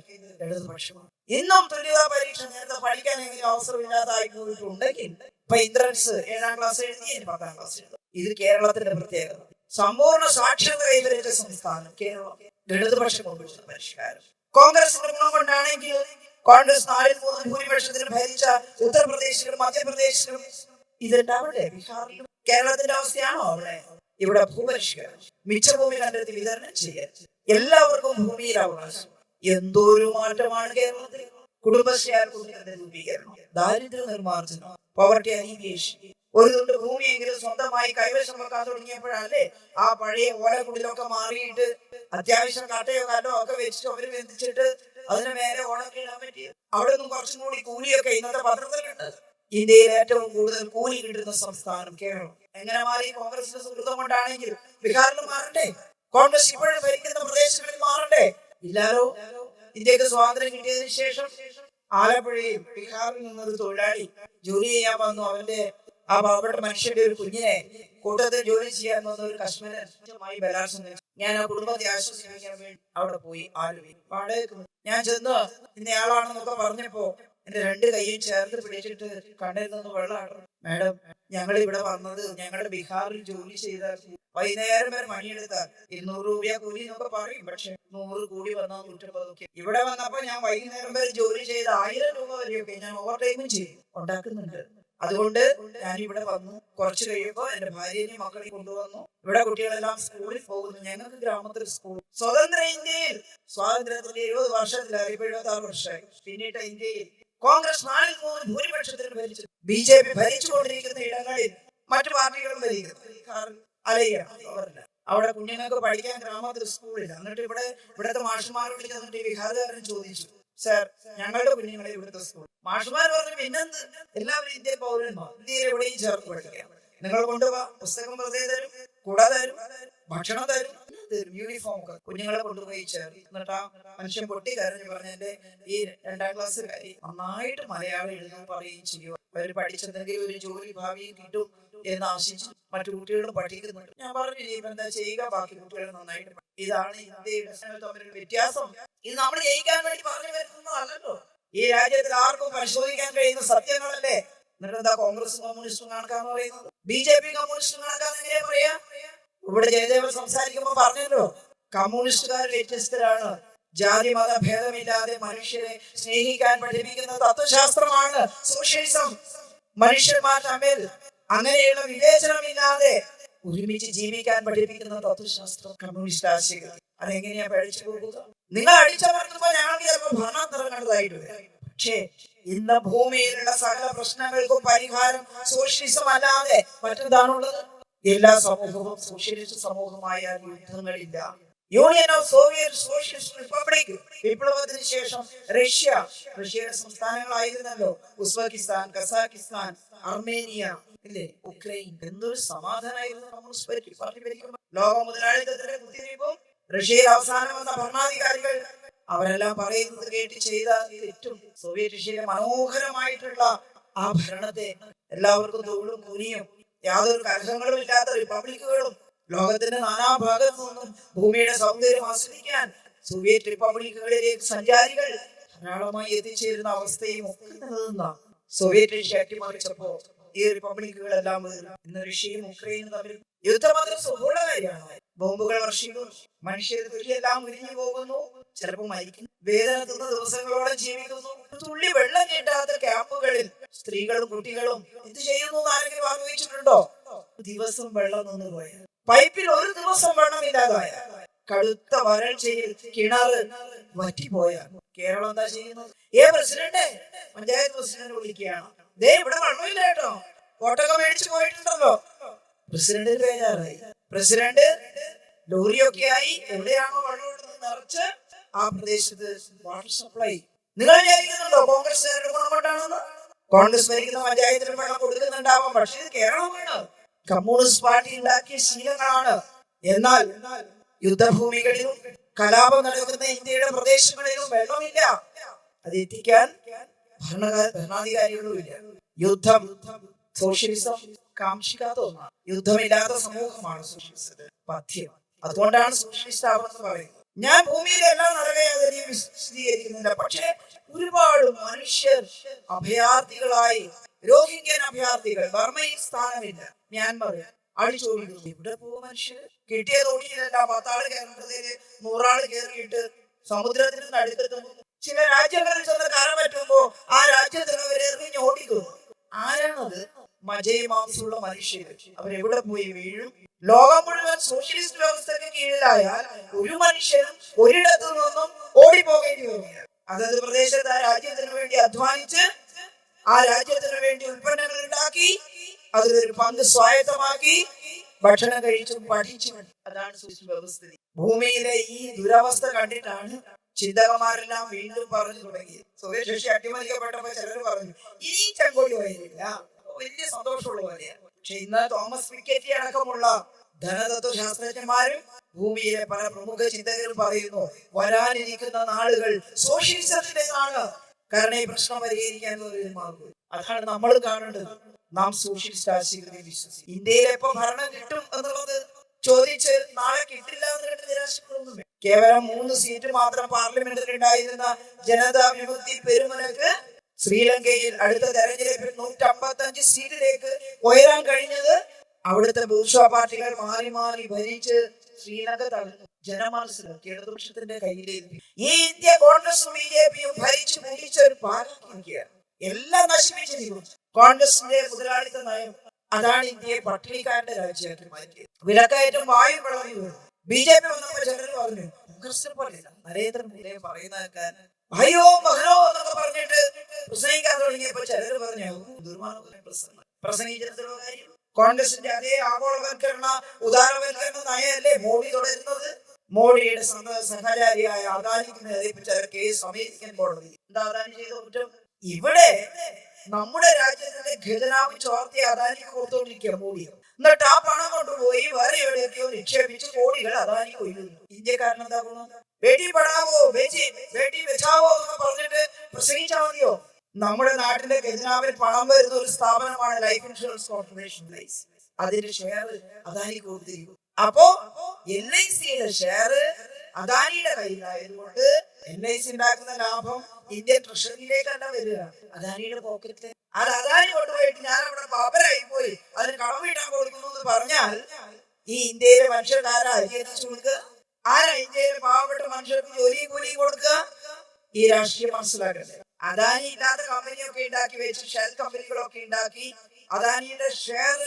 ഇടതുപക്ഷമാണ്. ഇന്നും തുല്യതാ പരീക്ഷ നേരത്തെ പഠിക്കാൻ എങ്കിലും അവസരമില്ലാതായി പോയിട്ടുണ്ടെങ്കിൽ ഇപ്പൊ ഇന്ദ്രൻസ് 7ാം ക്ലാസ് എഴുതി, 10ാം ക്ലാസ് എഴുതും. ഇത് കേരളത്തിന്റെ പ്രത്യേകത. സമ്പൂർണ്ണ സാക്ഷരത കൈവരിച്ച സംസ്ഥാനം കേരളം. ഇടതുപക്ഷം കൊണ്ടുവരുന്ന പരിഷ്കാരം കോൺഗ്രസിന്റെ ഗുണം കൊണ്ടാണെങ്കിൽ കോൺഗ്രസ് 4-3 ഭൂരിപക്ഷത്തിന് ഭരിച്ച ഉത്തർപ്രദേശിലും മധ്യപ്രദേശിലും ഇതുണ്ടാവട്ടെ. ബീഹാറിലും കേരളത്തിന്റെ അവസ്ഥയാണോ അവിടെ? ഇവിടെ ഭൂപരിഷ്കരണം, മിച്ചഭൂമി കണ്ടെത്തി വിതരണം ചെയ്യാൻ, എല്ലാവർക്കും ഭൂമിയിൽ അവകാശം. എന്തോരു മാറ്റമാണ് കേരളത്തിൽ. കുടുംബശ്രീ ആൾക്കൂട്ടത്തിന്റെ രൂപീകരണം, ദാരിദ്ര്യ നിർമ്മാർജ്ജനം, പോവർട്ടി അലിവിയേഷൻ. ഒരു തുണ്ട് ഭൂമിയെങ്കിലും സ്വന്തമായി കൈവശം വെക്കാൻ തുടങ്ങിയപ്പോഴല്ലേ ആ പഴയ ഓലക്കുടിലൊക്കെ മാറിയിട്ട് അത്യാവശ്യം കട്ടയോ കല്ലോ ഒക്കെ വെച്ചിട്ട് അവര് ബന്ധിച്ചിട്ട് അതിന് മേലെ ഓണൊക്കെ ഇടാൻ പറ്റിയത്. അവിടെ നിന്നും കുറച്ചും കൂടി കൂലിയൊക്കെ ഇന്നത്തെ പത്രത്തിലുണ്ട്. ഇന്ത്യയിൽ ഏറ്റവും കൂടുതൽ കൂലി കിട്ടുന്ന സംസ്ഥാനം കേരളം. എങ്ങനെ മാറി? കോൺഗ്രസിന്റെ സുഹൃത്തം കൊണ്ടാണെങ്കിൽ ബീഹാറിൽ മാറണ്ടേ? കോൺഗ്രസ് ഇപ്പോഴും ഭരിക്കുന്ന പ്രദേശങ്ങളിൽ മാറണ്ടേ? ഇല്ലാലോ. ഇന്ത്യക്ക് സ്വാതന്ത്ര്യം കിട്ടിയതിനു ശേഷം ആലപ്പുഴയിൽ ബീഹാറിൽ നിന്നൊരു തൊഴിലാളി ജോലി ചെയ്യാൻ വന്നു. അവന്റെ ആ പാവപ്പെട്ട മനുഷ്യന്റെ ഒരു കുഞ്ഞിനെ കൂട്ടത്തിൽ ജോലി ചെയ്യാൻ വന്ന ഒരു കശ്മീരമായി ബലാത്സംഗം. ഞാൻ ആ കുടുംബത്തെ ആശ്വസിപ്പിക്കാൻ വേണ്ടി അവിടെ പോയി ആലുവയിൽ വാടകയ്ക്ക്. ഞാൻ ചെന്ന് ഇന്നയാളാണെന്നൊക്കെ പറഞ്ഞപ്പോ എന്റെ 2 കൈയും ചേർത്ത് പിടിച്ചിട്ട് കണ്ണിൽ നിന്ന് വെള്ളമാണ്. മാഡം, ഞങ്ങൾ ഇവിടെ വന്നത് ഞങ്ങളുടെ ബീഹാറിൽ ജോലി ചെയ്താൽ വൈകുന്നേരം വരെ പണിയെടുത്താൽ 200 രൂപ കൂലി എന്നൊക്കെ പറയും. പക്ഷെ 100 കൂടി വന്നാൽ 150. ഇവിടെ വന്നപ്പോ ഞാൻ വൈകുന്നേരം വരെ ജോലി ചെയ്ത് 1000 രൂപ വരെയൊക്കെ ഞാൻ ഓവർ ടൈമും ചെയ്യും ഉണ്ടാക്കുന്നുണ്ട്. അതുകൊണ്ട് ഞാനിവിടെ വന്നു. കുറച്ച് കഴിയുമ്പോ എന്റെ ഭാര്യനെയും മക്കളെയും കൊണ്ടുവന്നു. ഇവിടെ കുട്ടികളെല്ലാം സ്കൂളിൽ പോകുന്നു. ഞങ്ങൾക്ക് ഗ്രാമത്തിൽ സ്കൂൾ. സ്വതന്ത്ര ഇന്ത്യയിൽ സ്വാതന്ത്ര്യത്തിന്റെ 70 വർഷത്തിലായി, 76 വർഷമായി. പിന്നീട് ഇന്ത്യയിൽ കോൺഗ്രസ് 4-3 ഭൂരിപക്ഷത്തിന് ഭരിച്ചു. BJP ഭരിച്ചുകൊണ്ടിരിക്കുന്ന ഇടങ്ങളിൽ മറ്റു പാർട്ടികളും ഭരിക്കുന്നു. അവിടെ കുഞ്ഞുങ്ങൾക്ക് പഠിക്കാൻ ഗ്രാമത്തിൽ സ്കൂളില്ല. എന്നിട്ട് ഇവിടുത്തെ മാഷുമാരോട് ചെന്നിട്ട് ബീഹാറുകാരൻ ചോദിച്ചു, സാർ, ഞങ്ങളുടെ കുഞ്ഞുങ്ങളെ ഇവിടുത്തെ സ്കൂൾ. മാഷുമാർ പറഞ്ഞു, പിന്നെന്ത്, എല്ലാവരും ഇന്ത്യൻ പൗരന്മാർ, ഇന്ത്യയിൽ എവിടെയും ചേർത്ത് പഠിക്കാം. നിങ്ങൾ കൊണ്ടുപോവാ, പുസ്തകം വെറുതെ തരും, കുട തരും, ഭക്ഷണം തരും, യൂണിഫോം ഒക്കെ. കുഞ്ഞുങ്ങളെ കൊണ്ടുപോയി ചേർത്ത്. എന്നിട്ട് ആ മനുഷ്യൻ പൊട്ടി കരഞ്ഞു പറഞ്ഞു, എന്റെ ഈ 2ാം ക്ലാസ്സുകാരി നന്നായിട്ട് മലയാളം എഴുതാൻ പറയുകയും ചെയ്യുക, അവർ പഠിച്ചെന്തെങ്കിലും ഒരു ജോലി ഭാവിയിൽ കിട്ടും എന്ന് ആശിച്ചു മറ്റു കുട്ടികളും പഠിക്കുന്നുണ്ട്. ഞാൻ പറഞ്ഞു, ഇനിയിപ്പോ എന്താ ചെയ്യുക, ബാക്കി കുട്ടികൾ നന്നായിട്ട്. ഇതാണ് ഇന്ത്യയുടെ തമ്മിലുള്ള വ്യത്യാസം. ഇത് നമ്മൾ ജയിക്കാൻ വേണ്ടി പറഞ്ഞു വരുന്നതല്ലോ. ഈ രാജ്യത്തിൽ ആർക്കും പരിശോധിക്കാൻ കഴിയുന്ന സത്യങ്ങളല്ലേ. എന്നിട്ട് എന്താ കോൺഗ്രസും കമ്മ്യൂണിസ്റ്റും കണക്കാന്ന് പറയുന്നത്? BJP കമ്മ്യൂണിസ്റ്റും കണക്കാന്ന് എങ്ങനെയാ പറയാ? ഇവിടെ ജയദേവൻ സംസാരിക്കുമ്പോ പറഞ്ഞല്ലോ, കമ്മ്യൂണിസ്റ്റുകാർ വ്യത്യസ്തരാണ്. ജാതി മത ഭേദമില്ലാതെ മനുഷ്യരെ സ്നേഹിക്കാൻ പഠിപ്പിക്കുന്ന തത്വശാസ്ത്രമാണ് സോഷ്യലിസം. മനുഷ്യന്മാർ തമ്മിൽ അങ്ങനെയുള്ള വിവേചനമില്ലാതെ ഒരുമിച്ച് ജീവിക്കാൻ പഠിപ്പിക്കുന്ന തത്വശാസ്ത്രം കമ്മ്യൂണിസ്റ്റ് ആശയങ്ങൾ. അതെങ്ങനെയാ പഠിച്ചു പോകുക? നിങ്ങൾ അടിച്ചമർത്തുമ്പോ ഞങ്ങൾക്ക് ചിലപ്പോൾ ഭരണം നിറങ്ങേണ്ടതായിട്ട് വരും. പക്ഷേ ഇന്ന് ഭൂമിയിലുള്ള സകല പ്രശ്നങ്ങൾക്കും പരിഹാരം സോഷ്യലിസം അല്ലാതെ മറ്റെന്താണുള്ളത്? എല്ലാ സമൂഹവും സോഷ്യലിസ്റ്റ് സമൂഹമായാൽ യുദ്ധങ്ങളില്ല. Union of Soviet socialist republic വിപ്ലവത്തിന് ശേഷം റഷ്യയുടെ സംസ്ഥാനങ്ങളായിരുന്നല്ലോ ഉസ്ബെക്കിസ്ഥാൻ, കസാക്കിസ്ഥാൻ, അർമേനിയ, ഇല്ലേ, ഉക്രൈൻ. എന്തൊരു സമാധാനമായിരുന്നു കമ്മ്യൂണിസ്റ്റ് പാർട്ടി ഭരിക്കുമ്പോൾ. ലോക മുതലാളിത്തത്തിന്റെ കുത്തിവയ്പും റഷ്യയിൽ അവസാനം വന്ന ഭരണാധികാരികൾ അവരെല്ലാം പറയുന്നത് കേട്ട് ചെയ്ത തെറ്റും സോവിയറ്റ് റഷ്യയിലെ മനോഹരമായിട്ടുള്ള ആ ഭരണത്തെ എല്ലാവർക്കും തൊഴിലും കൂലിയും യാതൊരു കലഹങ്ങളും ഇല്ലാത്ത റിപ്പബ്ലിക്കുകളും ലോകത്തിന്റെ നാനാഭാഗത്തു നിന്നും ഭൂമിയുടെ സൗന്ദര്യം ആസ്വദിക്കാൻ സോവിയറ്റ് റിപ്പബ്ലിക്കുകളിലേക്ക് സഞ്ചാരികൾ ധാരാളമായി എത്തിച്ചേരുന്ന അവസ്ഥയും ഒക്കെ നിലനിന്ന സോവിയറ്റ് റഷ്യ അട്ടിമറിച്ചപ്പോ ഈ റിപ്പബ്ലിക്കുകളെല്ലാം ഇന്ന് റഷ്യയും ഉക്രൈനും തമ്മിൽ യുദ്ധം മാത്രം സുഖമുള്ള കാര്യമാണ്. ബോംബുകൾ വർഷിക്കുന്നു, മനുഷ്യരുടെ തൊഴിലെല്ലാം ഉരിഞ്ഞു പോകുന്നു, ചിലപ്പോൾ മരിക്കുന്നു, വേദന തിന്ന ദിവസങ്ങളോളം ജീവിക്കുന്നു. തുള്ളി വെള്ളം കിട്ടാത്ത ക്യാമ്പുകളിൽ സ്ത്രീകളും കുട്ടികളും എന്ത് ചെയ്യുന്നു ആരെങ്കിലും ആലോചിച്ചിട്ടുണ്ടോ? ദിവസം വെള്ളം നിന്ന് പോയ, പൈപ്പിൽ ഒരു ദിവസം വെള്ളമില്ലാതായ, കടുത്ത വരൾച്ചയിൽ കിണർ വറ്റിപ്പോയ കേരളം എന്താ ചെയ്യുന്നത്? പ്രസിഡന്റ് പഞ്ചായത്ത് പ്രസിഡന്റ് വിളിക്കുകയാണ്, ദേ ഇവിടെ വെള്ളമില്ല കേട്ടോ, കോട്ടൊക്കെ മേടിച്ചു പോയിട്ടുണ്ടല്ലോ. പ്രസിഡന്റിന് ബേജാറായി. പ്രസിഡന്റ് ലോറിയൊക്കെ ആയി എവിടെയാണോ വെള്ളം നിറച്ച് ആ പ്രദേശത്ത് വാട്ടർ സപ്ലൈ. നിങ്ങൾ വിചാരിക്കുന്നുണ്ടോ കോൺഗ്രസ്സുകാരുടെ ഗുണം കൊണ്ടാണെന്ന്? കോൺഗ്രസ് ഭരിക്കുന്ന പഞ്ചായത്തിന് വെള്ളം കൊടുക്കുന്നുണ്ടാവാം, പക്ഷേ ഇത് കേരളമാണ്. കമ്മ്യൂണിസ്റ്റ് പാർട്ടി ഉണ്ടാക്കിയ ശീലങ്ങളാണ്. എന്നാൽ യുദ്ധഭൂമികളിലും കലാപം നടക്കുന്ന ഇന്ത്യയുടെ പ്രദേശങ്ങളിലും വെള്ളമില്ല. അത് എത്തിക്കാൻ ഭരണാധികാരികളും ഇല്ല. യുദ്ധം സോഷ്യലിസം കാക്ഷിക്കാത്ത ഒന്നാണ്. യുദ്ധമില്ലാത്ത സമൂഹമാണ് സോഷ്യലിസ്റ്റ് പഥ്യം. അതുകൊണ്ടാണ് സോഷ്യലിസ്റ്റ് ആവണമെന്ന് പറയുന്നത്. ഞാൻ ഭൂമിയിലെ എല്ലാം നിറകയാതെ വിശദീകരിക്കുന്നില്ല. പക്ഷെ ഒരുപാട് മനുഷ്യർ അഭയാർത്ഥികളായി, രോഹിംഗ്യൻ അഭയാർത്ഥികൾ, ബർമയിൽ സ്ഥാനമില്ല, മ്യാൻമർ അടിച്ചോടിക്കുന്നു. ഇവിടെ പോകും മനുഷ്യർ. കിട്ടിയ തോണിയിലല്ല 10 ആള് കയറേണ്ടതിൽ 100 ആള് കയറിയിട്ട് സമുദ്രത്തിന് നടുക്കത്തും ചില രാജ്യങ്ങളിൽ ചെന്ന് കര പറ്റുമ്പോ ആ രാജ്യത്തിന് അവർ എറിഞ്ഞ് ഓടിക്കുന്നു. ആരാണത്? മജയമാംസമുള്ള മനുഷ്യർ. അവരെവിടെ പോയി വീഴും? ലോകം മുഴുവൻ സോഷ്യലിസ്റ്റ് വ്യവസ്ഥയ്ക്ക് കീഴിലായാൽ ഒരു മനുഷ്യനും ഒരിടത്തു നിന്നും ഓടിപ്പോകേണ്ടി വരിക. അതത് പ്രദേശത്ത് ആ രാജ്യത്തിന് വേണ്ടി അധ്വാനിച്ച് ആ രാജ്യത്തിന് വേണ്ടി ഉൽപ്പന്നങ്ങൾ ഉണ്ടാക്കി അതിലൊരു പങ്ക് സ്വായത്തമാക്കി ഭക്ഷണം കഴിച്ചും പഠിച്ചും. അതാണ് സോഷ്യൽ വ്യവസ്ഥിതി. ഭൂമിയിലെ ഈ ദുരവസ്ഥ കണ്ടിട്ടാണ് ചിന്തകന്മാരെല്ലാം വീണ്ടും പറഞ്ഞു തുടങ്ങിയത്. സ്വദേശി അട്ടിമറിക്കപ്പെട്ടപ്പോ ചിലർ പറഞ്ഞു ഇനി ചെങ്കോടി വരില്ല, വലിയ സന്തോഷമുള്ള പോലെയാണ്. പക്ഷെ ഇന്ന് തോമസ് പിക്കറ്റി അടക്കമുള്ള ധനതത്വ ശാസ്ത്രജ്ഞന്മാരും ഭൂമിയിലെ പല പ്രമുഖ ചിന്തകരും പറയുന്നു വരാനിരിക്കുന്ന നാളുകൾ സോഷ്യലിസത്തിന്റേതാണ്. കാരണം ഈ പ്രശ്നം പരിഹരിക്കാൻ ഒരു മാർഗം. അതാണ് നമ്മൾ കാണേണ്ടത്. നാം സോഷ്യലിസ്റ്റ് ആശയങ്ങളിൽ വിശ്വസിക്കും. ഇന്ത്യയിൽ എപ്പോ ഭരണം കിട്ടും എന്നുള്ളത് ചോദിച്ച് നാളെ കിട്ടില്ല എന്ന് കണ്ട് നിരാശപ്പെടുന്നു. കേവലം 3 സീറ്റ് മാത്രം പാർലമെന്റിൽ ഉണ്ടായിരുന്ന ജനതാ വിമുക്തി പെരുമനക്ക് ശ്രീലങ്കയിൽ അടുത്ത തെരഞ്ഞെടുപ്പിൽ 155 സീറ്റിലേക്ക് ഉയരാൻ കഴിഞ്ഞത് അവിടുത്തെ ബൂർഷ്വാ പാർട്ടികൾ മാറി മാറി ഭരിച്ച് ശ്രീലങ്ക തളർന്നു. ജനമനസ്സിലാക്കി ഇടതുപക്ഷത്തിന്റെ കയ്യിലേക്ക് ഈ ഇന്ത്യ കോൺഗ്രസും BJPയും ഭരിച്ചു ഭരിച്ച ഒരു പാർട്ടിയാണ്. എല്ലാം നശിപ്പിച്ചിരിക്കുന്നു. കോൺഗ്രസിന്റെ മുതലാളിത്ത നയം അതാണ് ഇന്ത്യയെ പട്ടിണിക്കാരുടെ രാജ്യമാക്കി മാറ്റിയത്. വിലക്കയറ്റം വായു വിളവി വീണു. BJP വന്നപ്പോൾ ചിലർ പറഞ്ഞു കോൺഗ്രസിനെ പോലെയല്ല. നരേന്ദ്രമോദിയെ പറയുന്ന അയ്യോ മഹനോ എന്നൊക്കെ പറഞ്ഞിട്ട് പ്രസംഗിക്കാൻ തുടങ്ങിയപ്പോ ചിലർ പറഞ്ഞു പ്രസംഗിച്ചിട്ടുള്ള കാര്യം. കോൺഗ്രസിന്റെ അതേ ആഗോളവൽക്കരണ ഉദാരവൽക്കരണ നയമല്ലേ മോഡി തുടരുന്നത്? മോഡിയുടെ സഹചാരിയായ അദാനിക്ക് നേരെ ചിലർ കേസ് അമേരിക്കൻ കോടതി. എന്താ അദാനി ചെയ്ത കുറ്റം? ഇവിടെ നമ്മുടെ രാജ്യത്തിന്റെ ഖജനാവ് ചോർത്തി അദാനിക്ക് കൊടുത്തോണ്ടിരിക്കുക മോഡി. എന്നിട്ട് ആ പണം കൊണ്ടുപോയി വേറെ എവിടെയൊക്കെയോ നിക്ഷേപിച്ച് കോടികൾ അദാനിക്ക് ഒഴിയുന്നു. ഇന്ത്യക്കാരൻ എന്താ ഗുണം? ബേട്ടി പഠാവോ ബേട്ടി ബച്ചാവോ എന്നൊക്കെ പറഞ്ഞിട്ട് പ്രസംഗിച്ചാൽ മതിയോ? നമ്മുടെ നാട്ടിലെ ഖജനാവിൽ പണം വരുന്ന ഒരു സ്ഥാപനമാണ് ലൈഫ് ഇൻഷുറൻസ് കോർപ്പറേഷൻ. അതിന്റെ ഷെയർ അദാനിക്ക് കൊടുത്തിരിക്കും. അപ്പോ LICയുടെ ഷെയർ അദാനിയുടെ കയ്യിലായതുകൊണ്ട് LIC ഉണ്ടാക്കുന്ന ലാഭം ഇന്ത്യൻ ട്രഷറിയിലേക്കല്ല വരിക, അദാനിയുടെ പോക്കറ്റിൽ. അത് അദാനി കൊണ്ടുപോയിട്ട് ഞാൻ അവിടെ പാപ്പരായി പോയി അതിന് കടം വീട്ടാൻ കൊടുക്കുന്നു എന്ന് പറഞ്ഞാൽ ഈ ഇന്ത്യയിലെ മനുഷ്യർക്കാരാ അരിയടിച്ചു കൊടുക്കുക? ആരാ ഇന്ത്യയിലെ പാവപ്പെട്ട മനുഷ്യർക്ക് ജോലിയും കൂലിയും കൊടുക്കുക? ഈ രാഷ്ട്രീയം മനസ്സിലാക്കണ്ടേ? അദാനി ഇല്ലാത്ത കമ്പനിയൊക്കെ ഉണ്ടാക്കി വെച്ച് ഷെൽ കമ്പനികളൊക്കെ ഉണ്ടാക്കി അദാനിയുടെ ഷെയർ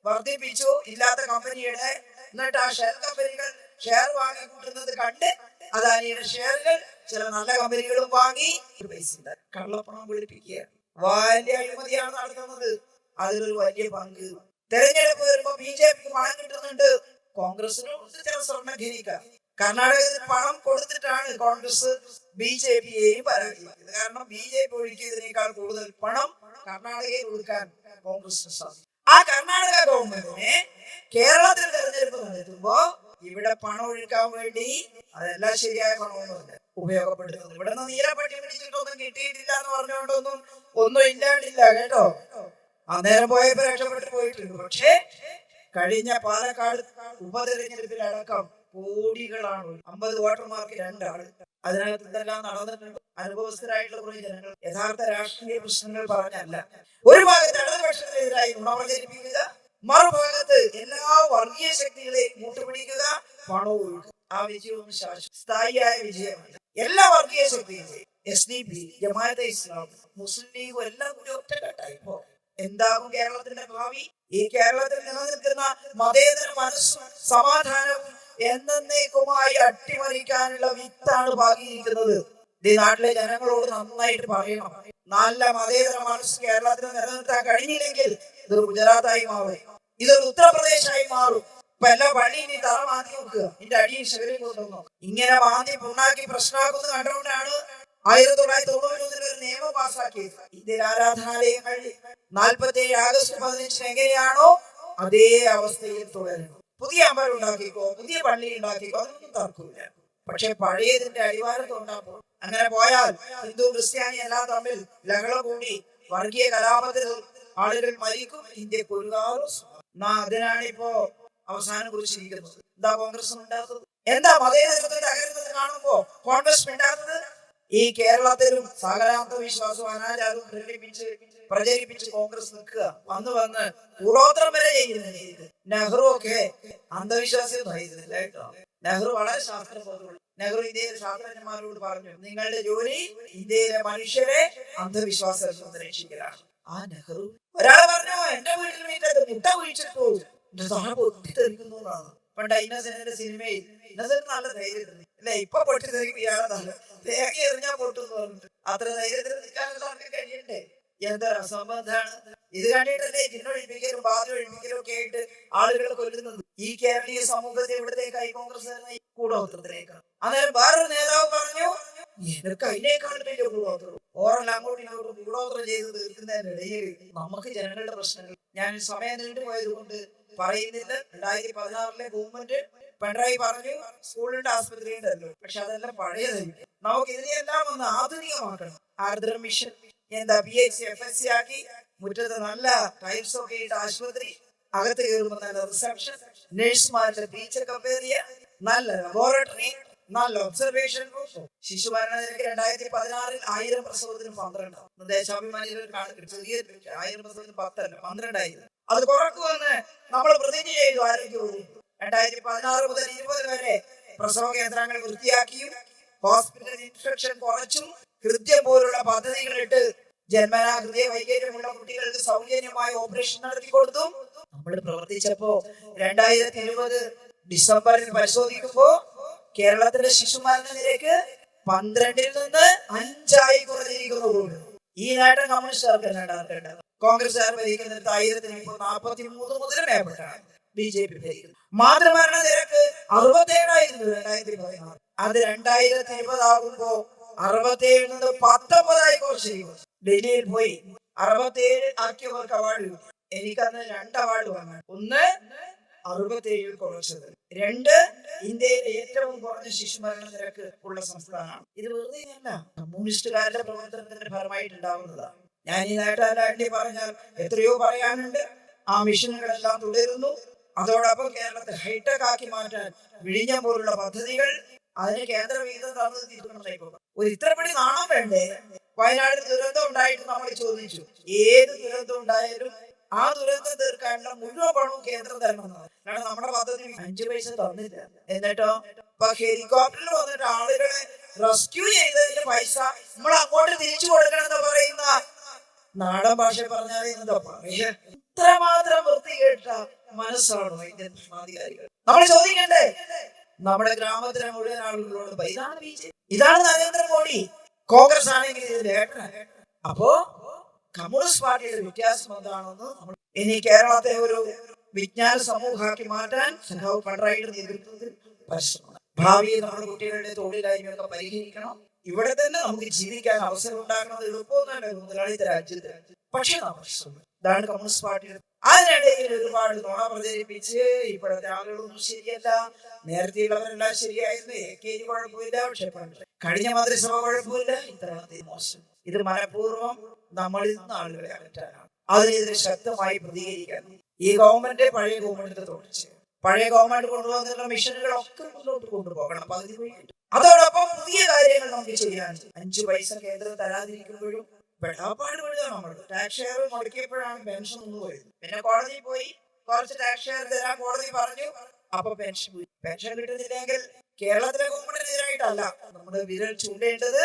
വർദ്ധിപ്പിച്ചു ഇല്ലാത്ത കമ്പനിയുടെ. എന്നിട്ട് ആ ഷെൽ കമ്പനികൾ ഷെയർ വാങ്ങി കൂട്ടുന്നത് കണ്ട് അദാനിയുടെ ഷെയറുകൾ ചില നല്ല കമ്പനികളും വാങ്ങി പൈസ കള്ളപ്പണം പിടിപ്പിക്കുക. വലിയ അഴിമതിയാണ് നടത്തുന്നത്. അതിലൊരു വലിയ പങ്ക് തെരഞ്ഞെടുപ്പ് വരുമ്പോ BJPക്ക് പണം കിട്ടുന്നുണ്ട്, കോൺഗ്രസിനും ചില സ്വർണ്ണം ഖനിക്കാം. കർണാടകത്തിൽ പണം കൊടുത്തിട്ടാണ് കോൺഗ്രസ് BJPയെയും പരാജയപ്പെട്ടത്. കാരണം BJP ഒഴുക്കിയതിനേക്കാൾ കൂടുതൽ പണം കർണാടകയിൽ കൊടുക്കാൻ കോൺഗ്രസിന് സാധിക്കും. ആ കർണാടക ഗവൺമെന്റിനെ കേരളത്തിൽ തെരഞ്ഞെടുപ്പ് നടത്തുമ്പോ ഇവിടെ പണം ഒഴുക്കാൻ വേണ്ടി അതെല്ലാം ശരിയായ പണമൊന്നുമില്ല ഉപയോഗപ്പെടുത്തുന്നത്. ഇവിടെ നിന്ന് നീലപ്പട്ടി പിടിച്ചിട്ടൊന്നും കിട്ടിയിട്ടില്ല എന്ന് പറഞ്ഞുകൊണ്ടൊന്നും ഇല്ലാണ്ടില്ല കേട്ടോ. അന്നേരം പോയപ്പോ രക്ഷപ്പെട്ട് പോയിട്ടുണ്ട്. പക്ഷേ കഴിഞ്ഞ പാലക്കാട് ഉപതെരഞ്ഞെടുപ്പിലടക്കം കോടികളാണ്. 50 വോട്ടർമാർക്ക് 2 ആള്. അതിനകത്ത് ഇതെല്ലാം നടന്നിട്ടുണ്ട്. അനുഭവസ്ഥരായിട്ടുള്ള കുറെ ജനങ്ങൾ യഥാർത്ഥ രാഷ്ട്രീയ പ്രശ്നങ്ങൾ പറഞ്ഞല്ല. ഒരു ഭാഗത്ത് ഇടതുപക്ഷത്തിനെതിരായി നുണ പ്രചരിപ്പിക്കുക, മറുഭാഗത്ത് എല്ലാ വർഗീയ ശക്തികളെയും കൂട്ടുപിടിക്കുക, പണവും ഒഴുകുക. ആ വിജയവും സ്ഥായിയായ വിജയമാണ്. എല്ലാ വർഗീയ ശക്തികളെയും SDP, ജമാഅത്തെ ഇസ്ലാമി, മുസ്ലിം ലീഗും എല്ലാം കൂടി ഒറ്റക്കെട്ടായി ഇപ്പോ എന്താകും കേരളത്തിന്റെ ഭാവി? ഈ കേരളത്തിൽ നിലനിൽക്കുന്ന മതേതര മനസ്സും സമാധാനവും എന്നേക്കുമായി അട്ടിമറിക്കാനുള്ള വിത്താണ് പാകിയിരിക്കുന്നത്. ഈ നാട്ടിലെ ജനങ്ങളോട് നന്നായിട്ട് പറയണം, നല്ല മതേതര മനസ്സ് കേരളത്തിൽ നിലനിർത്താൻ കഴിഞ്ഞില്ലെങ്കിൽ ഇതൊരു ഗുജറാത്തായി മാറും, ഇതൊരു ഉത്തർപ്രദേശായി മാറും. ഇപ്പൊ എല്ലാ പള്ളിയും നീ തറ മാറ്റി നോക്കുക, നിന്റെ അടിയിൽ ശബരി കൊണ്ടുവന്നോ. ഇങ്ങനെ മാന്തി പുണ്ണാക്കി പ്രശ്നമാക്കുന്നത് കണ്ടുകൊണ്ടാണ് 1991 ഒരു നിയമം പാസ്സാക്കിയത്. ഇന്ത്യയിൽ ആരാധനാലയങ്ങൾ 47 ആഗസ്റ്റ് 15 എങ്ങനെയാണോ അതേ അവസ്ഥയിൽ തുടരണം. പുതിയ അമ്പലം ഉണ്ടാക്കിക്കോ, പുതിയ പള്ളി ഉണ്ടാക്കിക്കോ, അതൊന്നും തർക്കമില്ല. പക്ഷെ പഴയതിന്റെ അടിവാരത്ത് ഉണ്ടാകും. അങ്ങനെ പോയാൽ ഹിന്ദു ക്രിസ്ത്യാനി എല്ലാം തമ്മിൽ ലഹള കൂടി വർഗീയ കലാപത്തിൽ ആളുകൾ മരിക്കും. ഇന്ത്യക്ക് ഒരു കാലം അതിനാണിപ്പോ അവസാനം കുറിച്ചിരിക്കുന്നത്. എന്താ കോൺഗ്രസ് ഉണ്ടാക്കുന്നത്? എന്താ മതേതരത്വത്തെ തകരുന്നത് കാണുമ്പോ കോൺഗ്രസ് ഉണ്ടാക്കുന്നത്? ഈ കേരളത്തിലും സകലാന്ത വിശ്വാസവും അനാചാരവും പ്രചരിപ്പിച്ച് കോൺഗ്രസ് നിൽക്കുക. വന്ന് കൂടോത്രം വരെ ചെയ്യുന്നത്. നെഹ്റു ഒക്കെ അന്ധവിശ്വാസിയൊന്നും ആയിരുന്നില്ല കേട്ടോ. നെഹ്റു വളരെ ശാസ്ത്രബോധമുള്ള നെഹ്റു ഇന്ത്യയിലെ ശാസ്ത്രജ്ഞന്മാരോട് പറഞ്ഞു, നിങ്ങളുടെ ജോലി ഇന്ത്യയിലെ മനുഷ്യരെ അന്ധവിശ്വാസത്തിൽ നിന്ന് രക്ഷിക്കലാണ്. ആ നെഹ്റു ഒരാളെ പറഞ്ഞു, എന്റെ വീട്ടിൽ മുട്ട കുഴിച്ചിട്ടു പൊട്ടിത്തെറിക്കുന്നു എന്നാണ്. പണ്ട് ഇന്നസെന്റിന്റെ സിനിമയിൽ ഇന്നസെന്റ് നല്ല ധൈര്യത്തിൽ അല്ലെ, ഇപ്പൊ പൊട്ടിത്തെറിക്കുകയാണെന്നല്ല, തേങ്ങ എറിഞ്ഞാൽ പൊട്ടുന്നു പറഞ്ഞിട്ട് അത്ര ധൈര്യത്തിൽ നിൽക്കാനുള്ള ആൾക്ക് കഴിയണ്ടേ? എന്തൊരു അസംബന്ധമാണ് ഇത്! കണ്ടിട്ടല്ലേ ചിന്നൊഴിപ്പിക്കലും ബാധൊഴിപ്പിക്കലും ഒക്കെ ആയിട്ട് ആളുകളെ കൊല്ലുന്നത്. ഈ കേരളീയ സമൂഹത്തെ ഇവിടത്തേക്കായി കോൺഗ്രസ് കൂടോത്രത്തിലേക്കാണ്. അന്നേരം വേറൊരു നേതാവ് പറഞ്ഞു, എനിക്ക് അതിനേക്കാളും വലിയ കൂടോത്രം. ഓറൽ അങ്ങോട്ടും ഇങ്ങോട്ടും കൂടോത്രം ചെയ്ത് തീർക്കുന്നതിനിടയിൽ നമുക്ക് ജനങ്ങളുടെ പ്രശ്നങ്ങൾ, ഞാൻ സമയം നീണ്ടുപോയത് കൊണ്ട് പറയുന്നില്ല. 2016 ഗവൺമെന്റ് പിണറായി പറഞ്ഞു സ്കൂളിന്റെ ആസ്പത്രി ഉണ്ടല്ലോ, പക്ഷെ അതെല്ലാം പഴയതായിരിക്കും. നമുക്ക് ഇതിനെല്ലാം ഒന്ന് ആധുനികമാക്കണം. ആർദ്ര മിഷൻ എന്താ PHC FSC ആക്കി, മുറ്റത്ത് നല്ല ടൈൽസ് ഒക്കെ ഇട്ട് ആശുപത്രി, അകത്ത് കയറുമ്പോൾ നല്ല റിസപ്ഷൻ, നഴ്സുമാരുടെ ചെക്കപ്പ് ഏരിയ, നല്ല ലബോറട്ടറി, നല്ല ഒബ്സർവേഷൻ റൂം. ശിശുമരണ നിരക്ക് 2016 1000 പ്രസവത്തിന് 12. ദേശാഭിമാനിയിൽ ഒരു കണക്ക് ചെറിയ 1000 പ്രസവത്തിന് 10 അല്ല 12 ആയിരുന്നു. അത് കുറക്കുമെന്ന് നമ്മൾ പ്രതിജ്ഞ ചെയ്തു ആരോഗ്യവകുപ്പ്. 2016 മുതൽ 20 വരെ പ്രസവ കേന്ദ്രങ്ങൾ വൃത്തിയാക്കിയും ഹോസ്പിറ്റൽ ഇൻഫെക്ഷൻ കുറച്ചും ഹൃദയം പോലുള്ള പദ്ധതികളിട്ട് ജന്മനാ ഹൃദയ വൈകല്യമുള്ള കുട്ടികൾക്ക് സൗജന്യമായ ഓപ്പറേഷൻ നടത്തി കൊടുത്തും നമ്മൾ പ്രവർത്തിച്ചപ്പോ 2020 ഡിസംബറിൽ പരിശോധിക്കുമ്പോ കേരളത്തിലെ ശിശുമരണ നിരക്ക് 12-ൽ നിന്ന് 5 കുറഞ്ഞിരിക്കുന്നു. ഈ നേട്ടം കമ്മ്യൂണിസ്റ്റുകാർക്ക് നേടാറുണ്ട്. കോൺഗ്രസ്സുകാർ ഭരിക്കുന്നിടത്ത് 1043 മുതൽ മേപ്പെട്ടാണ് BJP ഭരിക്കുന്നത്. മാതൃമരണ നിരക്ക് 67 2016. അത് 2020 ആകുമ്പോ 67 നിന്ന് 19 കുറച്ചിരിക്കും. ഡൽഹിയിൽ പോയി 67 ആക്കിയവർക്ക് അവാർഡ് കിട്ടും. എനിക്കന്ന് 2 അവാർഡ് വാങ്ങാൻ. ഒന്ന് 67 കുറച്ചത്, 2 ഇന്ത്യയിലെ ഏറ്റവും കുറഞ്ഞ ശിശുമരണ നിരക്ക് ഉള്ള സംസ്ഥാനമാണ്. ഇത് വെറുതെ അല്ല, കമ്മ്യൂണിസ്റ്റുകാരുടെ പ്രവർത്തനത്തിന്റെ ഫലമായിട്ടുണ്ടാവുന്നതാണ്. ഞാൻ ഈ നേട്ടാലാണ്ടി പറഞ്ഞാൽ എത്രയോ പറയാനുണ്ട്. ആ മിഷനുകളെല്ലാം തുടരുന്നു. അതോടൊപ്പം കേരളത്തെ ഹൈടെക് ആക്കി മാറ്റാൻ വിഴിഞ്ഞം പോലുള്ള പദ്ധതികൾ, അതിന് കേന്ദ്ര വിഹിതം തന്നു തീർക്കണമെന്നേക്കോ. ഒരു ഇത്രപടി നാണം വേണ്ടേ? വയനാട് ദുരന്തം ഉണ്ടായിട്ട് നമ്മൾ ചോദിച്ചു, ഏത് ദുരന്തം ഉണ്ടായാലും ആ ദുരന്തം തീർക്കാനുള്ള മുഴുവൻ പണവും കേന്ദ്രം തരണമെന്നാണ്. കാരണം നമ്മുടെ പദ്ധതി 5 പൈസ തന്നില്ല. എന്നിട്ടോ ഇപ്പൊ ഹെലികോപ്റ്ററിൽ വന്നിട്ട് ആളുകളെ റെസ്ക്യൂ ചെയ്തതിന്റെ പൈസ നമ്മൾ അങ്ങോട്ട് തിരിച്ചു കൊടുക്കണമെന്ന് പറയുന്ന നാടൻ ഭാഷ പറഞ്ഞാൽ എന്താ പറയാ? ഇത്രമാത്രം വൃത്തികേട്ട മനസ്സാണോ ഇന്ത്യൻ ഭരണാധികാരികൾ? നമ്മൾ ചോദിക്കണ്ടേ? നമ്മുടെ ഗ്രാമത്തിലെ മുഴുവൻ ആളുകളോട് ഇതാണ് BJP, ഇതാണ് നരേന്ദ്രമോദി, കോൺഗ്രസ് ആണെങ്കിൽ ഇതിൽ ഏട്ടനാണ്. അപ്പോ കമ്മ്യൂണിസ്റ്റ് പാർട്ടിയുടെ വ്യത്യാസം എന്താണെന്ന് നമ്മൾ ഇനി കേരളത്തെ ഒരു വിജ്ഞാന സമൂഹമാക്കി മാറ്റാൻ സഖാവ് പിണറായിയുടെ നേതൃത്വത്തിൽ പരിശ്രമം. ഭാവിയിൽ നമ്മുടെ കുട്ടികളുടെ തൊഴിലില്ലായ്മയൊക്കെ പരിഹരിക്കണം. ഇവിടെ തന്നെ നമുക്ക് ജീവിക്കാൻ അവസരം ഉണ്ടാക്കുന്നത് എളുപ്പമൊന്നുമല്ല മുതലാളിത്ത രാജ്യത്ത്. പക്ഷെ നമ്മൾ ഇതാണ് കമ്മ്യൂണിസ്റ്റ് പാർട്ടിയുടെ. അതിനിടയിൽ ഒരുപാട് നുണ പ്രചരിപ്പിച്ച് ഇപ്പോഴത്തെ ആളുകളൊന്നും ശരിയല്ല, നേരത്തെയുള്ളവരെല്ലാം ശരിയായിരുന്നു, AKG കുഴപ്പമില്ല, പക്ഷെ കഴിഞ്ഞ മന്ത്രിസഭ കുഴപ്പമില്ല, ഇത്തവണത്തെ മോശം. ഇത് മനഃപൂർവ്വം നമ്മളിൽ നിന്ന് ആളുകളെ അകറ്റാനാണ്. അതിനെതിരെ ശക്തമായി പ്രതികരിക്കാൻ ഈ ഗവൺമെന്റ് പഴയ ഗവൺമെന്റിന്റെ തുടർച്ച, പഴയ ഗവൺമെന്റ് കൊണ്ടുവന്നിട്ടുള്ള മിഷനുകളൊക്കെ മുന്നോട്ട് കൊണ്ടുപോകണം. പകുതി പോയി. അതോടൊപ്പം പുതിയ കാര്യങ്ങൾ നമുക്ക് ചെയ്യാൻ 5 പൈസ കേന്ദ്രം തരാതിരിക്കുമ്പോഴും പെടാപ്പാട് പെടുക. നമ്മൾ ടാക്സ് ഷെയർ മുടക്കിയപ്പോഴാണ് പെൻഷൻ ഒന്ന് പോയത്. പിന്നെ കോടതിയിൽ പോയി കുറച്ച് ടാക്സ് ഷെയർ തരാൻ കോടതി പറഞ്ഞു, അപ്പൊ പെൻഷൻ പോയി. പെൻഷൻ കിട്ടുന്നില്ലെങ്കിൽ കേരളത്തിലെ ഗവൺമെന്റിനെതിരായിട്ടല്ല നമ്മുടെ വിരൽ ചൂണ്ടേണ്ടത്,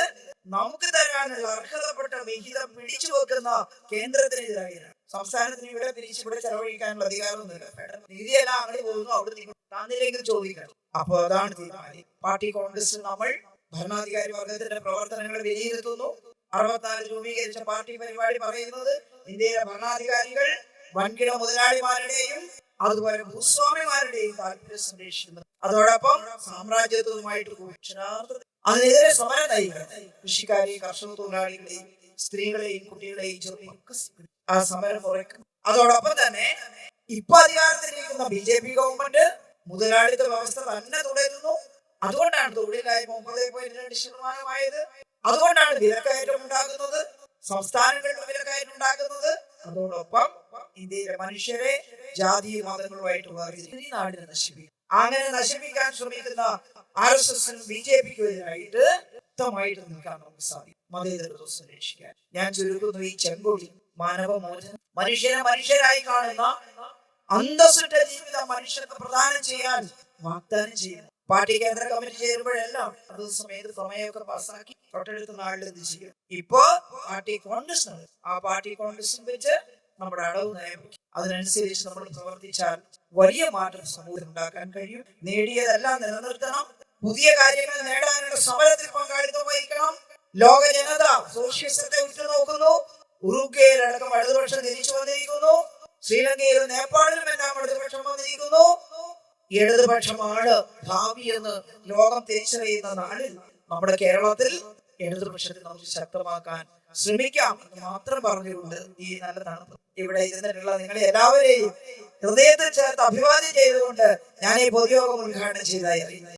നമുക്ക് തരാനുള്ള അർഹതപ്പെട്ട വിഹിതം പിടിച്ചു വെക്കുന്ന കേന്ദ്രത്തിനെതിരായിട്ടാണ്. സംസ്ഥാനത്തിന് ഇവിടെ പിരിച്ച് ഇവിടെ ചെലവഴിക്കാനുള്ള അധികാരമൊന്നുമില്ല. നിധിയെല്ലാം അങ്ങനെ പോകുന്നു, അവിടെ തന്നില്ലെങ്കിൽ ചോദിക്കണം. അപ്പൊ അതാണ് തീരുമാനം. പാർട്ടി കോൺഗ്രസ് നമ്മൾ ഭരണാധികാരി വർഗത്തിന്റെ പ്രവർത്തനങ്ങൾ വിലയിരുത്തുന്നു. 64 രൂപീകരിച്ച പാർട്ടി പരിപാടി പറയുന്നത് ഇന്ത്യയിലെ ഭരണാധികാരികൾ വൻകിട മുതലാളിമാരുടെയും അതുപോലെ ഭൂസ്വാമിമാരുടെയും താല്പര്യം സംരക്ഷിക്കുന്നത്, അതോടൊപ്പം സാമ്രാജ്യത്വവുമായിട്ട് അതിനെതിരെ സമരം നയിക്കണം. കൃഷിക്കാരെയും കർഷക തൊഴിലാളികളെയും സ്ത്രീകളെയും കുട്ടികളെയും ചെറുപ്പം ആ സമരം കുറയ്ക്കും. അതോടൊപ്പം തന്നെ ഇപ്പൊ അധികാരത്തിലിരിക്കുന്ന BJP ഗവൺമെന്റ് മുതലാളിത്ത വ്യവസ്ഥ തന്നെ തുടരുന്നു. അതുകൊണ്ടാണ് തൊഴിലില്ലായ്മ 9.2% അതുകൊണ്ടാണ് വിലക്കയറ്റം ഉണ്ടാകുന്നത്, സംസ്ഥാനങ്ങളിലും വിലക്കയറ്റം ഉണ്ടാകുന്നത്. അതോടൊപ്പം ഇന്ത്യയിലെ മനുഷ്യരെ ജാതി മതങ്ങളുമായിട്ട് വേർതിരിച്ച് നാടിനെ നശിപ്പിക്കും. അങ്ങനെ നശിപ്പിക്കാൻ ശ്രമിക്കുന്ന RSSനും BJPക്കും എതിരായിട്ട് വ്യക്തമായിട്ട് നിൽക്കാൻ നമുക്ക് സാധിക്കും. മതേതരത്വം സംരക്ഷിക്കാൻ ഞാൻ ചുരുക്കുന്നു ഈ ചെങ്കൊടി മാനവമോചനം. മനുഷ്യനെ മനുഷ്യരായി കാണുന്ന അന്തസ്സുറ്റ ജീവിതം മനുഷ്യർക്ക് പ്രദാനം ചെയ്യാൻ വാഗ്ദാനം ചെയ്യുന്നു. പാർട്ടി കേന്ദ്ര കമ്മിറ്റി ചേരുമ്പോഴെല്ലാം അത് സമയത്ത് പ്രമേയമൊക്കെ പാസ്സാക്കി തൊട്ടടുത്ത നാളിൽ ഇത് ചെയ്യും. ഇപ്പോ പാർട്ടി കോൺഗ്രസ് ആ പാർട്ടി കോൺഗ്രസിൽ വെച്ച് നമ്മുടെ അടവ് നയം അതിനനുസരിച്ച് നമ്മൾ പ്രവർത്തിച്ചാൽ വലിയ മാറ്റം സമൂഹത്തിൽ ഉണ്ടാക്കാൻ കഴിയും. നേടിയതെല്ലാം നിലനിർത്തണം. പുതിയ കാര്യങ്ങൾ നേടാനുള്ള സമരത്തിൽ പങ്കാളിത്തം വഹിക്കണം. ലോക ജനത സോഷ്യലിസത്തെ ഉറ്റുനോക്കുന്നു. ഉറുഗ്വേയിലടക്കം ഇടതുപക്ഷം തിരിച്ചു വന്നിരിക്കുന്നു. ശ്രീലങ്കയിലും നേപ്പാളിലും എല്ലാം ഇടതുപക്ഷം വന്നിരിക്കുന്നു. ഇടതുപക്ഷമാണ് ഭാവി എന്ന് ലോകം തിരിച്ചറിയുന്ന നാളിൽ നമ്മുടെ കേരളത്തിൽ ഇടതുപക്ഷത്തെ നമുക്ക് ശക്തമാക്കാൻ ശ്രമിക്കാം എന്ന് മാത്രം പറഞ്ഞുകൊണ്ട് ഈ നല്ല തണുപ്പ് ഇവിടെ ഇരുന്നിട്ടുള്ള നിങ്ങളെ എല്ലാവരെയും ഹൃദയത്തിൽ ചേർത്ത് അഭിവാദ്യം ചെയ്തുകൊണ്ട് ഞാൻ ഈ പൊതുയോഗം ഉദ്ഘാടനം ചെയ്തതായി അറിയുന്നു.